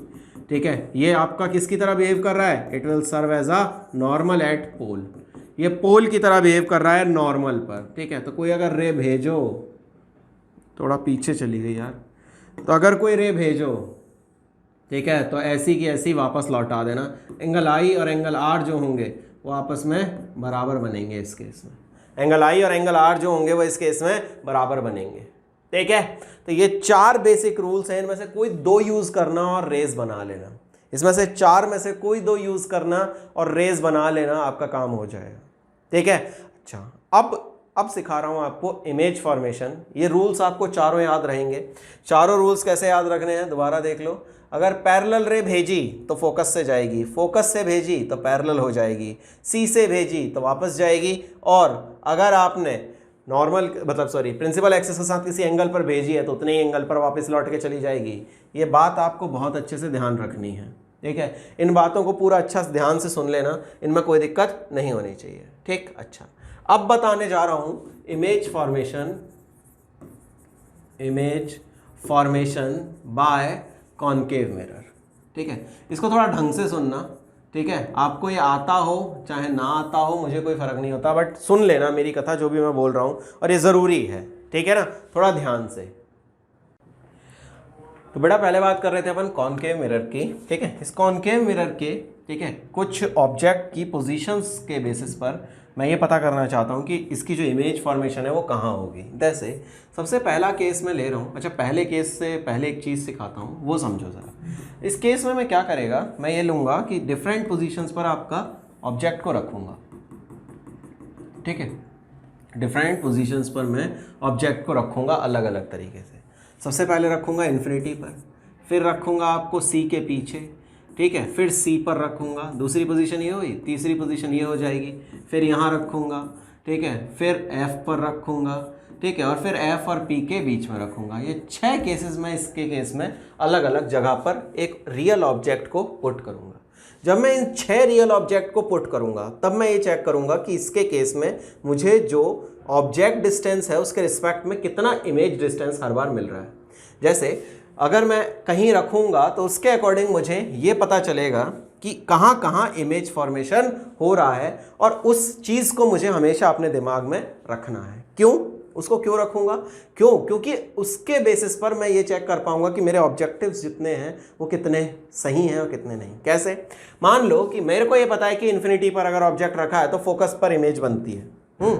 ठीक है। ये आपका किसकी तरह बिहेव कर रहा है? It will serve as a normal at pole. ये पोल की तरह बिहेव कर रहा है नॉर्मल पर, ठीक है। तो कोई अगर रे भेजो, थोड़ा पीछे चली गई यार, तो अगर कोई रे भेजो, ठीक है, तो ऐसी की ऐसी वापस लौटा देना। एंगल आई और एंगल आर जो होंगे वो आपस में बराबर बनेंगे इस केस में। एंगल आई और एंगल आर जो होंगे वो इस केस में बराबर बनेंगे, ठीक है। तो ये 4 बेसिक रूल्स हैं, इनमें से कोई 2 यूज़ करना और रेस बना लेना। इसमें से 4 में से कोई 2 यूज़ करना और रेस बना लेना, आपका काम हो जाएगा, ठीक है। अच्छा, अब सिखा रहा हूँ आपको इमेज फॉर्मेशन। ये रूल्स आपको चारों याद रहेंगे। चारों रूल्स कैसे याद रखने हैं दोबारा देख लो। अगर पैरेलल रे भेजी तो फोकस से जाएगी, फोकस से भेजी तो पैरेलल हो जाएगी, सी से भेजी तो वापस जाएगी, और अगर आपने प्रिंसिपल एक्सिस के साथ किसी एंगल पर भेजी है तो उतने ही एंगल पर वापस लौट के चली जाएगी। ये बात आपको बहुत अच्छे से ध्यान रखनी है, ठीक है। इन बातों को पूरा अच्छा ध्यान से सुन लेना, इनमें कोई दिक्कत नहीं होनी चाहिए, ठीक। अच्छा, अब बताने जा रहा हूं image formation by concave mirror, ठीक है। इसको थोड़ा ढंग से सुनना, ठीक है। आपको ये आता हो चाहे ना आता हो मुझे कोई फर्क नहीं होता, बट सुन लेना मेरी कथा जो भी मैं बोल रहा हूं, और ये ज़रूरी है, ठीक है ना, थोड़ा ध्यान से। तो बेटा पहले बात कर रहे थे अपन कॉनकेव मिरर की, ठीक है। इस कॉनकेव मिरर के, ठीक है, कुछ ऑब्जेक्ट की पोजीशंस के बेसिस पर मैं ये पता करना चाहता हूँ कि इसकी जो इमेज फॉर्मेशन है वो कहाँ होगी। जैसे सबसे पहला केस मैं ले रहा हूँ। अच्छा, पहले केस से पहले एक चीज़ सिखाता हूँ, वो समझो ज़रा। इस केस में मैं क्या करेगा, मैं ये लूँगा कि डिफरेंट पोजीशंस पर आपका ऑब्जेक्ट को रखूँगा, ठीक है। डिफरेंट पोजीशंस पर मैं ऑब्जेक्ट को रखूँगा अलग अलग तरीके से। सबसे पहले रखूँगा इन्फिनिटी पर, फिर रखूँगा आपको सी के पीछे, ठीक है, फिर सी पर रखूँगा, दूसरी पोजीशन ये हुई, तीसरी पोजीशन ये हो जाएगी, फिर यहाँ रखूँगा, ठीक है, फिर एफ पर रखूँगा, ठीक है, और फिर एफ और पी के बीच में रखूँगा। ये 6 केसेस में इसके केस में अलग अलग जगह पर एक रियल ऑब्जेक्ट को पुट करूँगा। जब मैं इन 6 रियल ऑब्जेक्ट को पुट करूँगा तब मैं ये चेक करूँगा कि इसके केस में मुझे जो ऑब्जेक्ट डिस्टेंस है उसके रिस्पेक्ट में कितना इमेज डिस्टेंस हर बार मिल रहा है। जैसे अगर मैं कहीं रखूँगा तो उसके अकॉर्डिंग मुझे ये पता चलेगा कि कहाँ कहाँ इमेज फॉर्मेशन हो रहा है, और उस चीज़ को मुझे हमेशा अपने दिमाग में रखना है। क्यों? उसको क्यों रखूँगा? क्योंकि उसके बेसिस पर मैं ये चेक कर पाऊँगा कि मेरे ऑब्जेक्टिव्स जितने हैं वो कितने सही हैं और कितने नहीं। कैसे? मान लो कि मेरे को ये पता है कि इन्फिनिटी पर अगर ऑब्जेक्ट रखा है तो फोकस पर इमेज बनती है।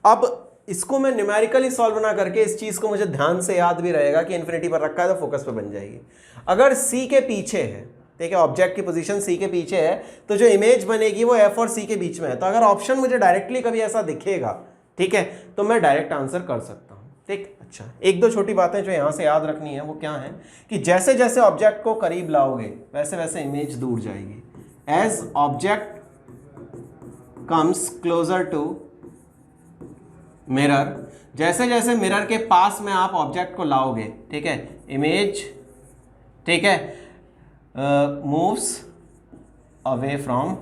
अब इसको मैं न्यूमेरिकली सॉल्व ना करके इस चीज़ को मुझे ध्यान से याद भी रहेगा कि इन्फिनिटी पर रखा है तो फोकस पर बन जाएगी। अगर सी के पीछे है, ठीक है, ऑब्जेक्ट की पोजीशन सी के पीछे है, तो जो इमेज बनेगी वो एफ और सी के बीच में है। तो अगर ऑप्शन मुझे डायरेक्टली कभी ऐसा दिखेगा, ठीक है, तो मैं डायरेक्ट आंसर कर सकता हूँ। ठीक। अच्छा, एक दो छोटी बातें जो यहाँ से याद रखनी है वो क्या है कि जैसे जैसे ऑब्जेक्ट को करीब लाओगे वैसे वैसे इमेज दूर जाएगी। As object comes closer to mirror, जैसे जैसे मिरर के पास में आप ऑब्जेक्ट को लाओगे, ठीक है, इमेज, ठीक है, मूव्स अवे फ्रॉम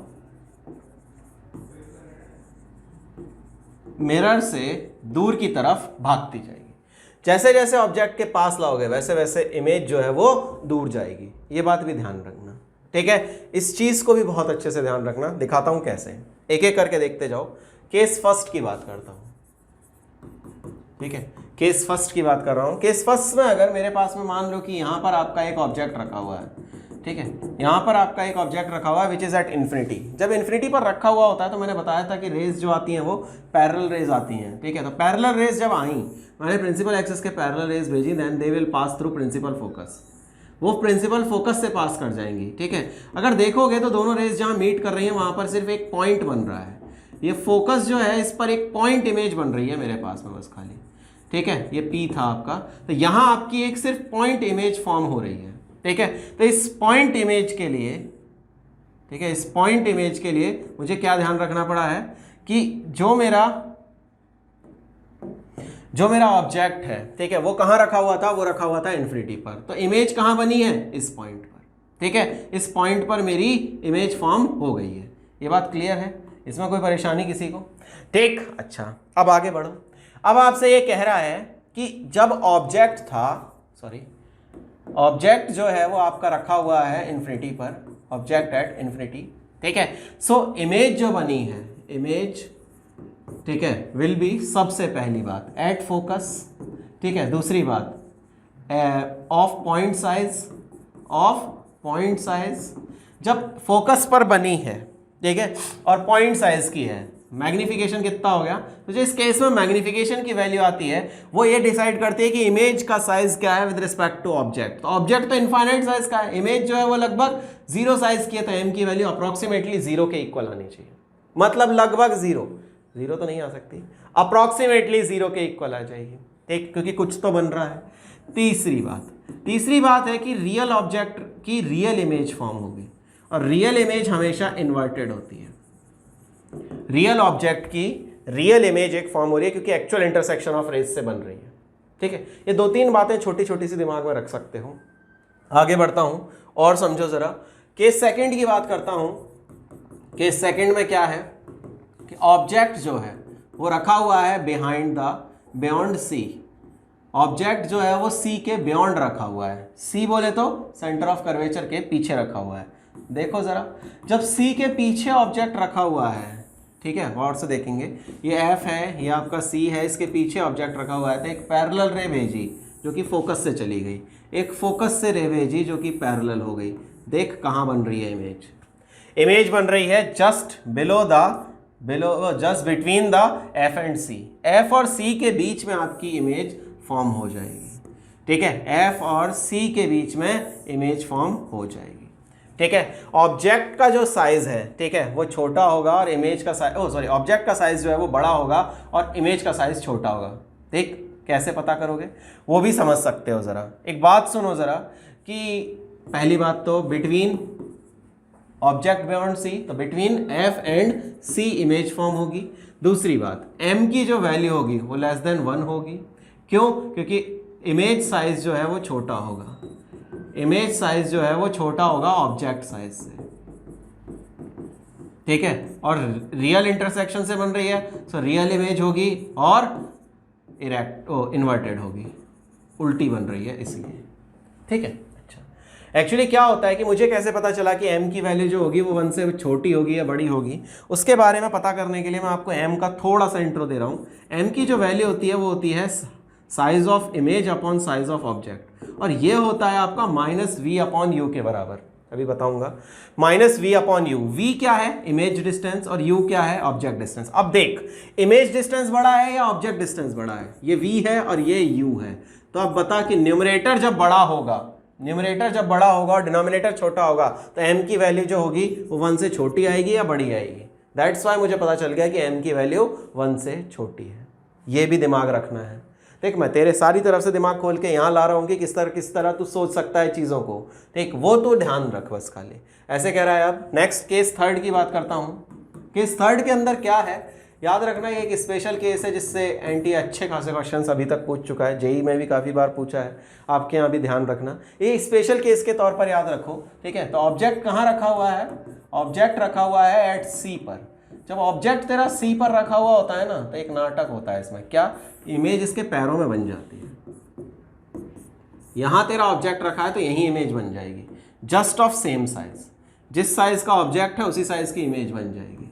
मिरर से दूर की तरफ भागती जाएगी। जैसे जैसे ऑब्जेक्ट के पास लाओगे वैसे वैसे इमेज जो है वो दूर जाएगी। ये बात भी ध्यान रखना, ठीक है। इस चीज को भी बहुत अच्छे से ध्यान रखना। दिखाता हूं कैसे, एक एक करके देखते जाओ। केस फर्स्ट की बात करता हूं, ठीक है, केस फर्स्ट की बात कर रहा हूं। केस फर्स्ट में अगर मेरे पास में मान लो कि यहां पर आपका एक ऑब्जेक्ट रखा हुआ है, ठीक है, यहां पर आपका एक ऑब्जेक्ट रखा हुआ है विच इज एट इन्फिनिटी। जब इन्फिनिटी पर रखा हुआ होता है तो मैंने बताया था कि रेज जो आती हैं वो पैरेलल रेज आती हैं, ठीक है। तो पैरेलल रेज जब आई, मैंने प्रिंसिपल एक्सिस के पैरेलल रेज भेजी, then they will pass through principal focus, वो प्रिंसिपल फोकस से पास कर जाएंगी, ठीक है। अगर देखोगे तो दोनों रेज जहां मीट कर रही हैं वहां पर सिर्फ एक पॉइंट बन रहा है। ये फोकस जो है इस पर एक पॉइंट इमेज बन रही है मेरे पास में बस खाली, ठीक है। ये P था आपका, तो यहां आपकी एक सिर्फ पॉइंट इमेज फॉर्म हो रही है, ठीक है। तो इस पॉइंट इमेज के लिए, ठीक है, इस पॉइंट इमेज के लिए मुझे क्या ध्यान रखना पड़ा है कि जो मेरा ऑब्जेक्ट है, ठीक है, वो कहां रखा हुआ था, वो रखा हुआ था इन्फिनिटी पर। तो इमेज कहां बनी है, इस पॉइंट पर, ठीक है। इस पॉइंट पर मेरी इमेज फॉर्म हो गई है। ये बात क्लियर है, इसमें कोई परेशानी किसी को, ठीक। अच्छा, अब आगे बढ़ो। अब आपसे ये कह रहा है कि जब ऑब्जेक्ट था, सॉरी, ऑब्जेक्ट जो है वो आपका रखा हुआ है इन्फिनिटी पर, ऑब्जेक्ट एट इन्फिनिटी, ठीक है। सो इमेज जो बनी है, इमेज, ठीक है, विल बी, सबसे पहली बात एट फोकस, ठीक है। दूसरी बात of point size, of point size जब फोकस पर बनी है, ठीक है, और पॉइंट साइज की है, मैग्निफिकेशन कितना हो गया, तो जो इस केस में मैग्निफिकेशन की वैल्यू आती है वो ये डिसाइड करती है कि इमेज का साइज क्या है विद रिस्पेक्ट टू ऑब्जेक्ट। तो ऑब्जेक्ट तो इनफाइनाइट साइज का है, इमेज जो है वो लगभग 0 साइज की है, तो एम की वैल्यू अप्रोक्सीमेटली 0 के इक्वल आनी चाहिए। मतलब लगभग 0 तो नहीं आ सकती, अप्रोक्सीमेटली 0 के इक्वल आ जाएगी, ठीक, क्योंकि कुछ तो बन रहा है। तीसरी बात है कि रियल ऑब्जेक्ट की रियल इमेज फॉर्म होगी, और रियल इमेज हमेशा इन्वर्टेड होती है। रियल ऑब्जेक्ट की रियल इमेज एक फॉर्म हो रही है क्योंकि एक्चुअल इंटरसेक्शन ऑफ रेज से बन रही है, ठीक है। ये 2-3 बातें छोटी छोटी सी दिमाग में रख सकते हो। आगे बढ़ता हूं और समझो जरा। केस सेकंड की बात करता हूं। केस सेकंड में क्या है कि ऑब्जेक्ट जो है वो रखा हुआ है बियॉन्ड सी। ऑब्जेक्ट जो है वो सी के बियॉन्ड रखा हुआ है। सी बोले तो सेंटर ऑफ कर्वेचर के पीछे रखा हुआ है। देखो जरा, जब सी के पीछे ऑब्जेक्ट रखा हुआ है, ठीक है, गौर से देखेंगे, ये एफ है, ये आपका सी है, इसके पीछे ऑब्जेक्ट रखा हुआ है, तो एक पैरेलल रे भेजी जो कि फोकस से चली गई, एक फोकस से रे भेजी जो कि पैरेलल हो गई। देख कहाँ बन रही है इमेज बन रही है just just between the F and C. F और सी के बीच में आपकी इमेज फॉर्म हो जाएगी, ठीक है, एफ और सी के बीच में इमेज फॉर्म हो जाएगी, ठीक है। ऑब्जेक्ट का जो साइज है, ठीक है, वो छोटा होगा और इमेज का साइज, ऑब्जेक्ट का साइज जो है वो बड़ा होगा और इमेज का साइज छोटा होगा। ठीक, कैसे पता करोगे वो भी समझ सकते हो। जरा एक बात सुनो जरा कि पहली बात तो बिटवीन ऑब्जेक्ट बियॉन्ड सी, तो between F and C image form होगी। दूसरी बात, एम की जो वैल्यू होगी वो लेस देन 1 होगी। क्यों? क्योंकि इमेज साइज जो है वो छोटा होगा, इमेज साइज जो है वो छोटा होगा ऑब्जेक्ट साइज से, ठीक है, और रियल इंटरसेक्शन से बन रही है, सो रियल इमेज होगी और इन्वर्टेड होगी, उल्टी बन रही है इसलिए, ठीक है। अच्छा, एक्चुअली क्या होता है कि मुझे कैसे पता चला कि m की वैल्यू जो होगी वो 1 से छोटी होगी या बड़ी होगी, उसके बारे में पता करने के लिए मैं आपको m का थोड़ा सा इंट्रो दे रहा हूँ। m की जो वैल्यू होती है वो होती है size of image upon size of object, और ये होता है आपका -v/u के बराबर। अभी बताऊंगा। -v/u, v क्या है? इमेज डिस्टेंस, और u क्या है? Object distance. अब देख, इमेज डिस्टेंस बड़ा है या ऑब्जेक्ट डिस्टेंस बड़ा है? ये v है और ये u है। तो अब बता कि न्यूमरेटर जब बड़ा होगा और डिनोमिनेटर छोटा होगा तो m की वैल्यू जो होगी वो 1 से छोटी आएगी या बड़ी आएगी। दैट्स वाई मुझे पता चल गया कि m की वैल्यू 1 से छोटी है। ये भी दिमाग रखना है। ठीक, मैं तेरे सारी तरफ से दिमाग खोल के यहाँ ला रहा हूँ कि किस तरह तू सोच सकता है चीज़ों को, ठीक, वो तो ध्यान रख बस खाली, ऐसे कह रहा है। अब नेक्स्ट केस थर्ड की बात करता हूँ। केस थर्ड के अंदर क्या है, याद रखना ये एक स्पेशल केस है जिससे एनटी अच्छे खासे क्वेश्चंस अभी तक पूछ चुका है, जेई में भी काफ़ी बार पूछा है, आपके यहाँ भी ध्यान रखना, ये स्पेशल केस के तौर पर याद रखो, ठीक है। तो ऑब्जेक्ट कहाँ रखा हुआ है, ऑब्जेक्ट रखा हुआ है एट सी पर। जब ऑब्जेक्ट तेरा सी पर रखा हुआ होता है ना, तो एक नाटक होता है इसमें, क्या, इमेज इसके पैरों में बन जाती है। यहाँ तेरा ऑब्जेक्ट रखा है तो यही इमेज बन जाएगी, जस्ट ऑफ सेम साइज, जिस साइज का ऑब्जेक्ट है उसी साइज की इमेज बन जाएगी,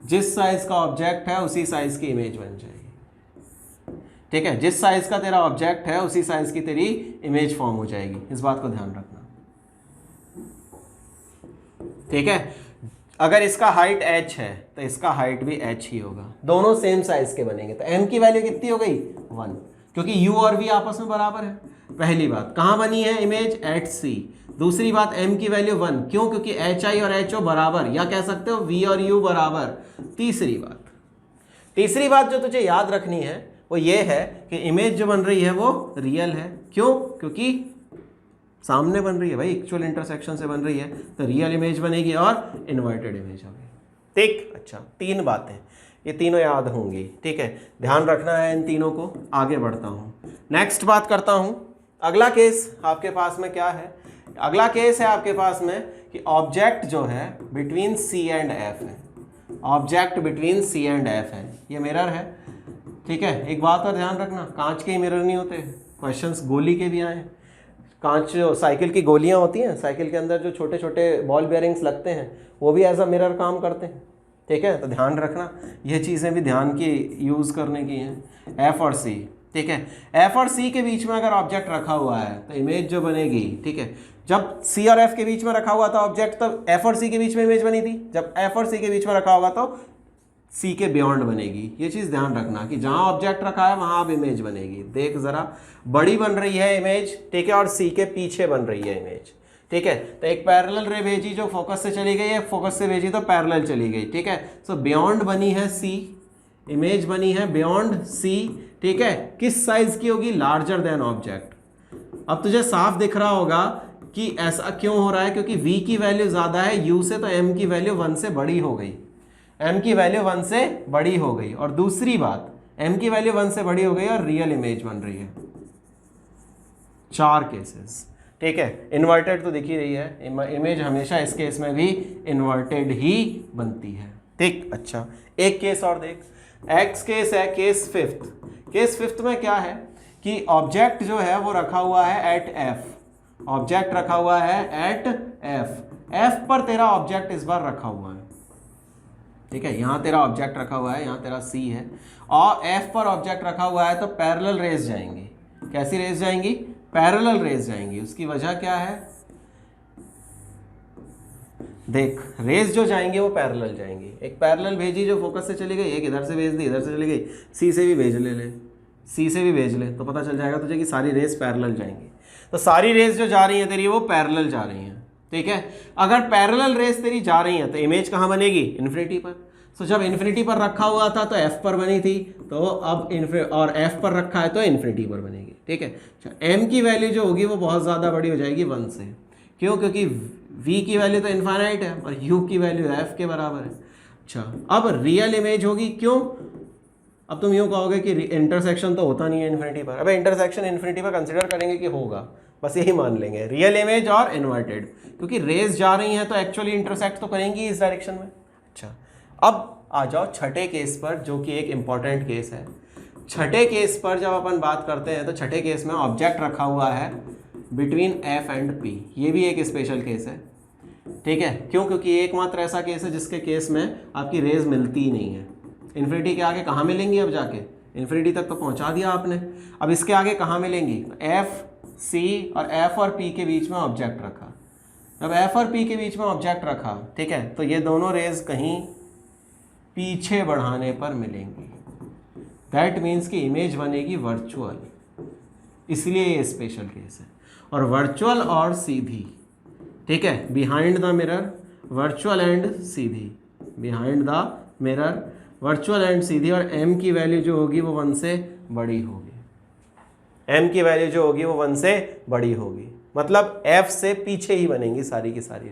जिस साइज का ऑब्जेक्ट है उसी साइज की इमेज बन जाएगी, ठीक है। जिस साइज का तेरा ऑब्जेक्ट है उसी साइज की तेरी इमेज फॉर्म हो जाएगी, इस बात को ध्यान रखना, ठीक है। अगर इसका हाइट h है तो इसका हाइट भी h ही होगा, दोनों सेम साइज के बनेंगे। तो m की वैल्यू कितनी हो गई 1, क्योंकि u और v आपस में बराबर है। पहली बात, कहाँ बनी है इमेज, एट c। दूसरी बात, m की वैल्यू 1, क्यों, क्योंकि hi और ho बराबर, या कह सकते हो v और u बराबर। तीसरी बात जो तुझे याद रखनी है वो ये है कि इमेज जो बन रही है वो रियल है, क्यों, क्योंकि सामने बन रही है भाई, एक्चुअल इंटरसेक्शन से बन रही है, तो रियल इमेज बनेगी और इन्वर्टेड इमेज होगी, ठीक। अच्छा, 3 बातें, ये तीनों याद होंगी, ठीक है, ध्यान रखना है इन तीनों को। आगे बढ़ता हूँ, नेक्स्ट बात करता हूँ। अगला केस आपके पास में क्या है, अगला केस है आपके पास में कि ऑब्जेक्ट जो है बिटवीन सी एंड एफ है, object between C and F है, ये मिरर है, ठीक है। एक बात और ध्यान रखना, कांच के ही मिरर नहीं होते, क्वेश्चंस गोली के भी आए। कांच जो साइकिल की गोलियां होती हैं, साइकिल के अंदर जो छोटे छोटे बॉल बेयरिंग्स लगते हैं, वो भी एज अ मिरर काम करते हैं, ठीक है। तो ध्यान रखना, ये चीज़ें भी ध्यान की यूज़ करने की हैं। एफ और सी, ठीक है, एफ और सी के बीच में अगर ऑब्जेक्ट रखा हुआ है तो इमेज जो बनेगी, ठीक है, जब सी और एफ के बीच में रखा हुआ था ऑब्जेक्ट, तब एफ और सी के बीच में इमेज बनी थी, जब एफ और सी के बीच में रखा होगा तो सी के बियॉन्ड बनेगी। ये चीज़ ध्यान रखना कि जहाँ ऑब्जेक्ट रखा है वहाँ अब इमेज बनेगी। देख ज़रा, बड़ी बन रही है इमेज, ठीक है, और सी के पीछे बन रही है इमेज, ठीक है। तो एक पैरेलल रे भेजी जो फोकस से चली गई है, फोकस से भेजी तो पैरेलल चली गई, ठीक है। सो बियॉन्ड बनी है सी, इमेज बनी है बियॉन्ड सी, ठीक है। किस साइज की होगी, लार्जर देन ऑब्जेक्ट। अब तुझे साफ दिख रहा होगा कि ऐसा क्यों हो रहा है, क्योंकि v की वैल्यू ज़्यादा है u से, तो m की वैल्यू 1 से बड़ी हो गई, m की वैल्यू 1 से बड़ी हो गई। और दूसरी बात, m की वैल्यू 1 से बड़ी हो गई और रियल इमेज बन रही है। 4 केसेस, ठीक है। इन्वर्टेड तो दिख ही रही है, इमेज हमेशा इस केस में भी इन्वर्टेड ही बनती है, ठीक। अच्छा, एक केस और देख, एक्स केस है, केस फिफ्थ। केस फिफ्थ में क्या है कि ऑब्जेक्ट जो है वो रखा हुआ है एट एफ, ऑब्जेक्ट रखा हुआ है एट एफ, एफ पर तेरा ऑब्जेक्ट इस बार रखा हुआ है, ठीक है। यहाँ तेरा ऑब्जेक्ट रखा हुआ है, यहाँ तेरा सी है, और एफ पर ऑब्जेक्ट रखा हुआ है, तो पैरेलल रेज जाएंगी। कैसी रेज जाएंगी, पैरेलल रेज जाएंगी। उसकी वजह क्या है, देख, रेज जो जाएंगे वो पैरेलल जाएंगी। एक पैरेलल भेजी जो फोकस से चली गई, एक इधर से भेज दी, इधर से चली गई, सी से भी भेज ले, सी से भी भेज ले, तो पता चल जाएगा तुझे कि सारी रेज पैरेलल जाएंगी। तो सारी रेज जो जा रही हैं तेरी वो पैरेलल जा रही हैं, ठीक है। अगर पैरेलल रेज तेरी जा रही हैं तो इमेज कहाँ बनेगी, इन्फिनिटी पर। तो जब इन्फिनिटी पर रखा हुआ था तो एफ पर बनी थी, तो अब और एफ पर रखा है तो इन्फिनिटी पर बनेगी, ठीक है। अच्छा, एम की वैल्यू जो होगी वो बहुत ज़्यादा बड़ी हो जाएगी 1 से, क्यों, क्योंकि v की वैल्यू तो इन्फाइनाइट है और u की वैल्यू f के बराबर है। अच्छा, अब रियल इमेज होगी, क्यों, अब तुम यूँ कहोगे कि इंटरसेक्शन तो होता नहीं है इन्फिनिटी पर। अबे इंटरसेक्शन इन्फिनिटी पर कंसिडर करेंगे कि होगा, बस यही मान लेंगे, रियल इमेज और इन्वर्टेड, क्योंकि रेज जा रही हैं तो एक्चुअली इंटरसेक्ट तो करेंगी इस डायरेक्शन में। अच्छा, अब आ जाओ छठे केस पर, जो कि एक इम्पॉर्टेंट केस है। छठे केस पर जब अपन बात करते हैं तो छठे केस में ऑब्जेक्ट रखा हुआ है बिटवीन एफ एंड पी। ये भी एक स्पेशल केस है, ठीक है। क्यों, क्योंकि एकमात्र ऐसा केस है जिसके केस में आपकी रेज मिलती ही नहीं है। इन्फिनिटी के आगे कहाँ मिलेंगी, अब जाके इन्फिनिटी तक तो पहुँचा दिया आपने, अब इसके आगे कहाँ मिलेंगी, एफ सी और एफ और पी के बीच में ऑब्जेक्ट रखा। जब एफ और पी के बीच में ऑब्जेक्ट रखा, ठीक है, तो ये दोनों रेज कहीं पीछे बढ़ाने पर मिलेंगी। दैट मीन्स कि इमेज बनेगी वर्चुअल, इसलिए ये स्पेशल केस है। और वर्चुअल और सीधी, ठीक है, behind the mirror, virtual and सीधी, behind the mirror virtual and सीधी, और m की वैल्यू जो होगी वो 1 से बड़ी होगी। m की वैल्यू जो होगी वो 1 से बड़ी होगी, मतलब f से पीछे ही बनेंगी सारी की सारी,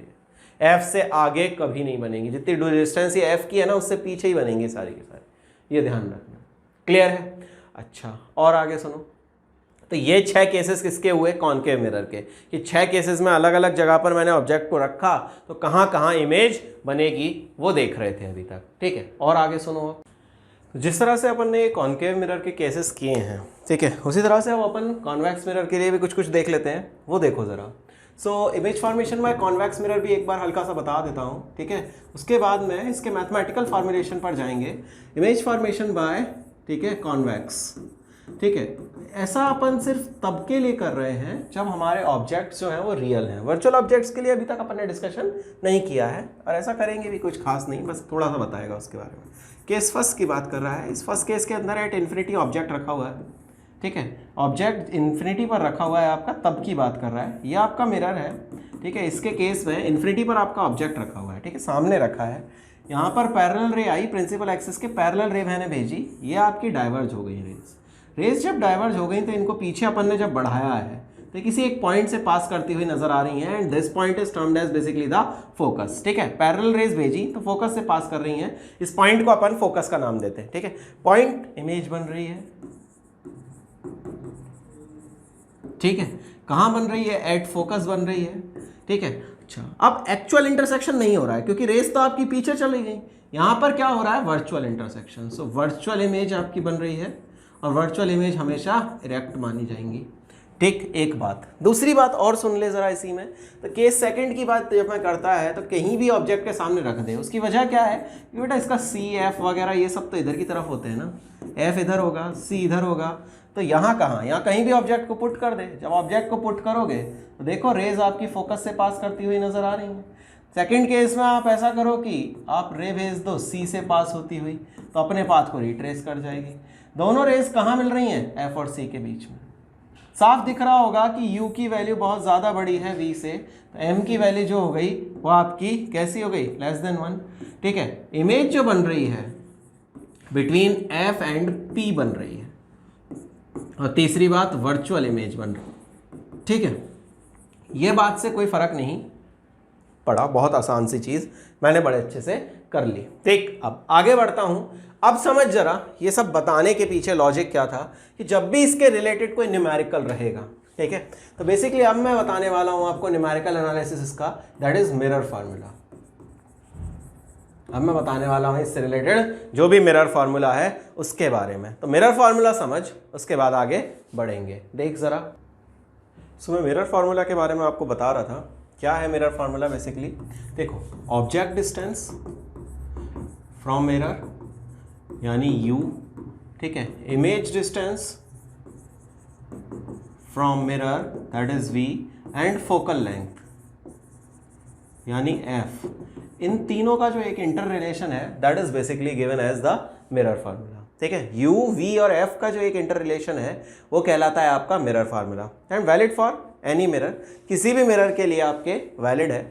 f से आगे कभी नहीं बनेंगी। जितनी डिस्टेंस ये f की है ना, उससे पीछे ही बनेंगी सारी की सारी, ये ध्यान रखना। क्लियर है? अच्छा, और आगे सुनो। तो ये 6 केसेस किसके हुए? कॉनकेव मिरर के। कि 6 केसेस में अलग अलग जगह पर मैंने ऑब्जेक्ट को रखा तो कहाँ कहाँ इमेज बनेगी वो देख रहे थे अभी तक। ठीक है, और आगे सुनो। जिस तरह से अपन ने कॉनकेव मिरर के केसेस किए हैं, ठीक है, उसी तरह से अब अपन कॉन्वेक्स मिरर के लिए भी कुछ कुछ देख लेते हैं, वो देखो ज़रा। So image formation by convex mirror भी एक बार हल्का सा बता देता हूँ, ठीक है। उसके बाद में इसके मैथमेटिकल फॉर्मुलेशन पर जाएंगे। इमेज फॉर्मेशन बाय, ठीक है, कॉन्वेक्स, ठीक है। ऐसा अपन सिर्फ तब के लिए कर रहे हैं जब हमारे ऑब्जेक्ट्स जो हैं वो रियल हैं। वर्चुअल ऑब्जेक्ट्स के लिए अभी तक अपन ने डिस्कशन नहीं किया है, और ऐसा करेंगे भी कुछ खास नहीं, बस थोड़ा सा बताएगा उसके बारे में। केस फर्स्ट की बात कर रहा है। इस फर्स्ट केस के अंदर एट इन्फिनिटी ऑब्जेक्ट रखा हुआ है, ठीक है। ऑब्जेक्ट इन्फिनिटी पर रखा हुआ है आपका, तब की बात कर रहा है। ये आपका मिरर है, ठीक है। इसके केस में इन्फिनिटी पर आपका ऑब्जेक्ट रखा हुआ है, ठीक है, सामने रखा है। यहाँ पर पैरेलल रे आई, प्रिंसिपल एक्सिस के पैरेलल रे मैंने भेजी, ये आपकी डाइवर्ज हो गई रेज जब डाइवर्ज हो गई तो इनको पीछे अपन ने जब बढ़ाया है तो किसी एक पॉइंट से पास करती हुई नजर आ रही हैं, and this point is termed as basically the focus, ठीक है। पैरेलल रेज भेजी तो फोकस से पास कर रही हैं, इस पॉइंट को अपन फोकस का नाम देते हैं, ठीक है। पॉइंट इमेज बन रही है, ठीक है। कहाँ बन रही है? एट फोकस बन रही है, ठीक है। अच्छा, अब एक्चुअल इंटरसेक्शन नहीं हो रहा है क्योंकि रेस तो आपकी पीछे चली गई। यहाँ पर क्या हो रहा है? Virtual intersection. So virtual image आपकी बन रही है, और वर्चुअल इमेज हमेशा इरेक्ट मानी जाएंगी, ठीक। एक बात। दूसरी बात और सुन ले ज़रा इसी में। तो केस सेकंड की बात जब मैं करता है तो कहीं भी ऑब्जेक्ट के सामने रख दें, उसकी वजह क्या है कि बेटा इसका सी एफ वगैरह ये सब तो इधर की तरफ होते हैं ना, एफ इधर होगा, सी इधर होगा, तो यहाँ कहाँ? यहाँ कहीं भी ऑब्जेक्ट को पुट कर दे। जब ऑब्जेक्ट को पुट करोगे तो देखो रेज आपकी फोकस से पास करती हुई नजर आ रही है। सेकंड केस में आप ऐसा करो कि आप रे भेज दो सी से पास होती हुई, तो अपने पाथ को रिट्रेस कर जाएगी। दोनों रेस कहाँ मिल रही हैं? एफ और सी के बीच में। साफ दिख रहा होगा कि u की वैल्यू बहुत ज़्यादा बड़ी है v से, तो m की वैल्यू जो हो गई वो आपकी कैसी हो गई? लेस देन 1, ठीक है। इमेज जो बन रही है बिटवीन f एंड p बन रही है, और तीसरी बात वर्चुअल इमेज बन रही है, ठीक है। ये बात से कोई फर्क नहीं पड़ा, बहुत आसान सी चीज़ मैंने बड़े अच्छे से कर ली, ठीक। अब आगे बढ़ता हूँ। अब समझ जरा ये सब बताने के पीछे लॉजिक क्या था, कि जब भी इसके रिलेटेड कोई न्यूमेरिकल रहेगा, ठीक है, तो बेसिकली अब मैं बताने वाला हूँ आपको न्यूमेरिकल एनालिसिस इसका, दैट इज मिरर फार्मूला। अब मैं बताने वाला हूँ इससे रिलेटेड जो भी मिरर फार्मूला है उसके बारे में। तो मिरर फार्मूला समझ, उसके बाद आगे बढ़ेंगे। देख ज़रा, सो मैं मिरर फार्मूला के बारे में आपको बता रहा था। क्या है मिरर फार्मूला? बेसिकली देखो, ऑब्जेक्ट डिस्टेंस फ्रॉम मिरर यानी u, ठीक है, image distance from mirror that is v, and focal length यानी f, इन तीनों का जो एक इंटर रिलेशन है that is basically given as the mirror formula, ठीक है। u, v और f का जो एक इंटर रिलेशन है वो कहलाता है आपका mirror formula, and valid for any mirror, किसी भी मिरर के लिए आपके वैलिड है।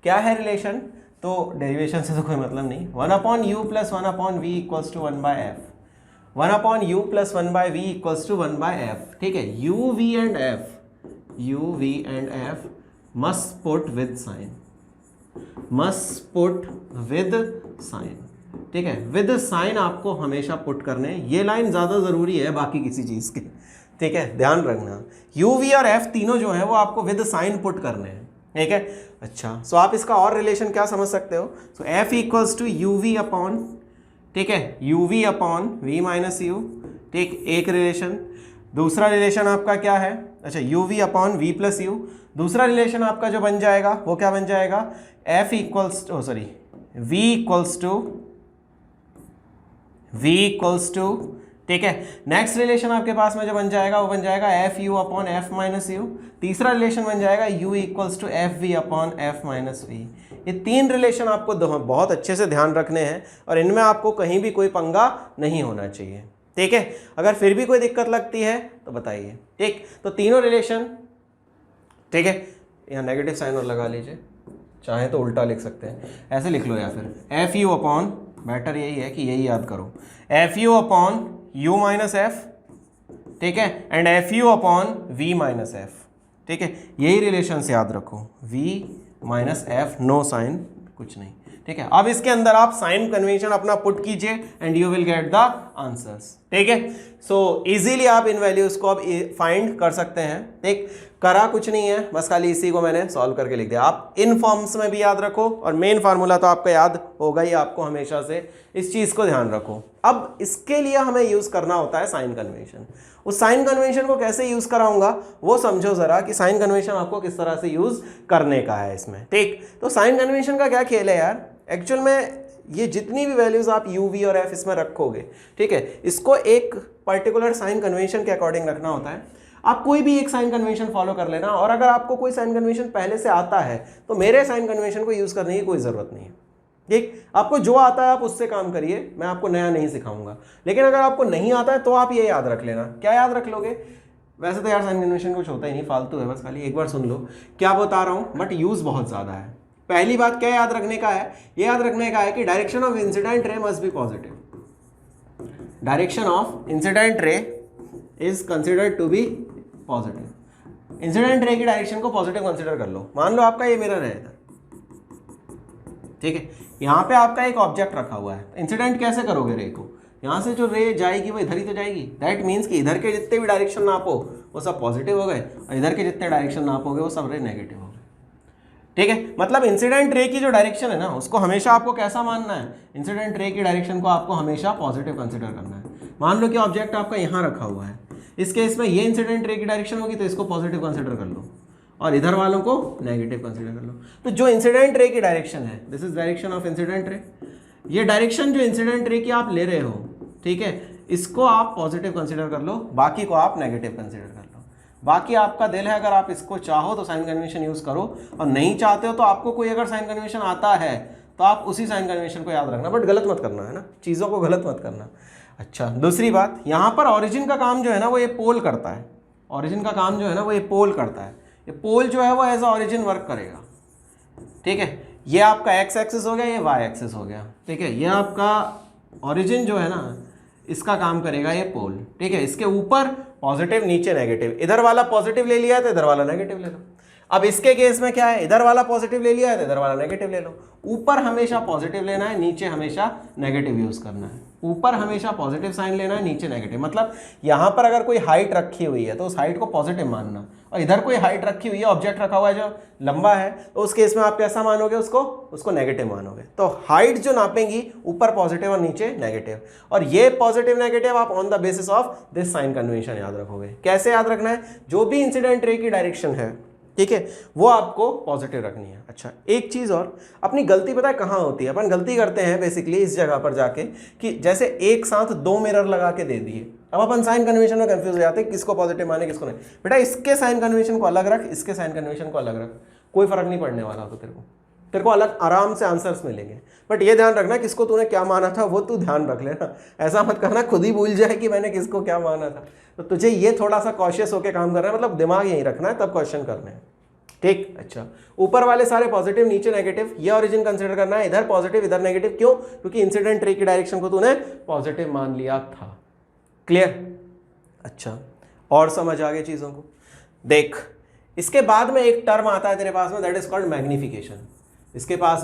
क्या है रिलेशन? तो डेरिवेशन से तो कोई मतलब नहीं। 1/u + 1/v = 1/f, 1/u + 1/v = 1/f, ठीक है। u, v and f must put with sign, ठीक है। विद साइन आपको हमेशा पुट करने, ये लाइन ज़्यादा ज़रूरी है बाकी किसी चीज़ के, ठीक है, ध्यान रखना। u, v और f तीनों जो है वो आपको विद साइन पुट करने हैं, ठीक है। अच्छा, सो आप इसका और रिलेशन क्या समझ सकते हो? सो f = uv अपॉन, ठीक है, uv अपॉन v - u, ठीक, एक रिलेशन। दूसरा रिलेशन आपका क्या है? अच्छा, uv अपॉन v + u। दूसरा रिलेशन आपका जो बन जाएगा वो क्या बन जाएगा? v = ठीक है। नेक्स्ट रिलेशन आपके पास में जो बन जाएगा वो बन जाएगा fu अपॉन f - u। तीसरा रिलेशन बन जाएगा u = fv upon f - v। ये तीन रिलेशन आपको बहुत अच्छे से ध्यान रखने हैं, और इनमें आपको कहीं भी कोई पंगा नहीं होना चाहिए, ठीक है। अगर फिर भी कोई दिक्कत लगती है तो बताइए, ठीक। तो तीनों रिलेशन, ठीक है, यहाँ नेगेटिव साइन और लगा लीजिए, चाहे तो उल्टा लिख सकते हैं, ऐसे लिख लो, या फिर fu अपॉन बेटर यही है कि यही याद करो, f u upon u minus f, ठीक है, and f u upon v minus f, ठीक है, यही रिलेशंस याद रखो, v minus f, no sign कुछ नहीं, ठीक है। अब इसके अंदर आप साइन कन्वेंशन अपना पुट कीजिए and you will get the answers, ठीक है। सो इजीली आप इन वैल्यूज को अब फाइंड कर सकते हैं, ठीक। करा कुछ नहीं है, बस खाली इसी को मैंने सॉल्व करके लिख दिया। आप इन फॉर्म्स में भी याद रखो और मेन फार्मूला तो आपका याद होगा ही आपको हमेशा से, इस चीज को ध्यान रखो। अब इसके लिए हमें यूज करना होता है साइन कन्वेंशन। उस साइन कन्वेंशन को कैसे यूज कराऊंगा वो समझो जरा, कि साइन कन्वेंशन आपको किस तरह से यूज करने का है इसमें, ठीक। तो साइन कन्वेंशन का क्या खेल है यार, एक्चुअल में ये जितनी भी वैल्यूज आप u, v और f इसमें रखोगे, ठीक है, इसको एक पर्टिकुलर साइन कन्वेंशन के अकॉर्डिंग रखना होता है। आप कोई भी एक साइन कन्वेंशन फॉलो कर लेना, और अगर आपको कोई साइन कन्वेंशन पहले से आता है तो मेरे साइन कन्वेंशन को यूज करने की कोई जरूरत नहीं है, ठीक। आपको जो आता है आप उससे काम करिए, मैं आपको नया नहीं सिखाऊंगा। लेकिन अगर आपको नहीं आता है तो आप ये याद रख लेना। क्या याद रख लोगे? वैसे तो यार साइन कन्वेंशन कुछ होता ही नहीं, फालतू है, बस खाली एक बार सुन लो क्या बता रहा हूँ, बट यूज बहुत ज्यादा है। पहली बात क्या याद रखने का है, ये याद रखने का है कि direction of incident ray must be positive. Direction of incident ray is considered to be positive. Incident ray की डायरेक्शन को पॉजिटिव कंसिडर कर लो। मान लो आपका ये मिरर है इधर, ठीक है, यहाँ पे आपका एक ऑब्जेक्ट रखा हुआ है। इंसिडेंट कैसे करोगे रे को? यहाँ से जो रे जाएगी वो इधर ही तो जाएगी। दैट मीन्स कि इधर के जितने भी डायरेक्शन नापो वो सब पॉजिटिव हो गए, और इधर के जितने डायरेक्शन नापोगे वो सब रे नेगेटिव हो गए, ठीक है। मतलब इंसिडेंट रे की जो डायरेक्शन है ना, उसको हमेशा आपको कैसा मानना है? इंसिडेंट रे की डायरेक्शन को आपको हमेशा पॉजिटिव कंसिडर करना है। मान लो कि ऑब्जेक्ट आपका यहाँ रखा हुआ है, इस केस में ये इंसिडेंट रे की डायरेक्शन होगी तो इसको पॉजिटिव कंसिडर कर लो, और इधर वालों को नेगेटिव कंसिडर कर लो। तो जो इंसिडेंट रे की डायरेक्शन है, this is direction of incident रे। ये डायरेक्शन जो इंसिडेंट रे की आप ले रहे हो, ठीक है, इसको आप पॉजिटिव कंसिडर कर लो, बाकी को आप नेगेटिव कंसिडर कर लो। बाकी आपका दिल है, अगर आप इसको चाहो तो साइन कन्वेंशन यूज करो, और नहीं चाहते हो तो आपको कोई अगर साइन कन्वेंशन आता है तो आप उसी साइन कन्वेंशन को याद रखना, बट गलत मत करना है ना, चीज़ों को गलत मत करना। अच्छा, दूसरी बात, यहाँ पर ऑरिजिन का काम जो है ना वो ये पोल करता है। ऑरिजिन का काम जो है ना वो ये पोल करता है। ये पोल जो है वो एज अ ऑरिजिन वर्क करेगा, ठीक है। ये आपका एक्स एक्सिस हो गया, ये वाई एक्सिस हो गया, ठीक है। ये आपका ऑरिजिन जो है ना, इसका काम करेगा ये पोल, ठीक है। इसके ऊपर पॉजिटिव, नीचे नेगेटिव। इधर वाला पॉजिटिव ले लिया है तो इधर वाला नेगेटिव ले लो। अब इसके केस में क्या है, इधर वाला पॉजिटिव ले लिया है तो इधर वाला नेगेटिव ले लो। ऊपर हमेशा पॉजिटिव लेना है, नीचे हमेशा नेगेटिव यूज करना है। ऊपर हमेशा पॉजिटिव साइन लेना है, नीचे नेगेटिव। मतलब यहाँ पर अगर कोई हाइट रखी हुई है तो उस हाइट को पॉजिटिव मानना, और इधर कोई हाइट रखी हुई है, ऑब्जेक्ट रखा हुआ है जो लंबा है, तो उस केस में आप कैसा मानोगे उसको नेगेटिव मानोगे। तो हाइट जो नापेंगी, ऊपर पॉजिटिव और नीचे नेगेटिव, और ये पॉजिटिव नेगेटिव आप on the basis of this sign convention याद रखोगे। कैसे याद रखना है? जो भी इंसिडेंट रे की डायरेक्शन है, ठीक है, वो आपको पॉजिटिव रखनी है। अच्छा, एक चीज़ और, अपनी गलती पता है कहाँ होती है? अपन गलती करते हैं बेसिकली इस जगह पर जाके कि जैसे एक साथ दो मिरर लगा के दे दिए, अब अपन साइन कन्वेंशन में कंफ्यूज हो जाते हैं किसको पॉजिटिव माने किसको नहीं। बेटा इसके साइन कन्वेंशन को अलग रख, इसके साइन कन्वेंशन को अलग रख, कोई फर्क नहीं पड़ने वाला। तो तेरे को अलग आराम से आंसर्स मिलेंगे, बट ये ध्यान रखना किसको तूने क्या माना था वो तू ध्यान रख लेना। ऐसा मत करना खुद ही भूल जाए कि मैंने किसको क्या माना था। तो तुझे ये थोड़ा सा कॉशियस होकर काम करना है, मतलब दिमाग यहीं रखना है तब क्वेश्चन करने हैं, ठीक। अच्छा, ऊपर वाले सारे पॉजिटिव, नीचे नेगेटिव, ये ओरिजिन कंसीडर करना है, इधर पॉजिटिव इधर नेगेटिव। क्यों? क्योंकि इंसिडेंट रे की डायरेक्शन को तूने पॉजिटिव मान लिया था। क्लियर? अच्छा, और समझ आ गई चीजों को? देख, इसके बाद में एक टर्म आता है तेरे पास में, दैट इज कॉल्ड मैग्निफिकेशन। इसके बाद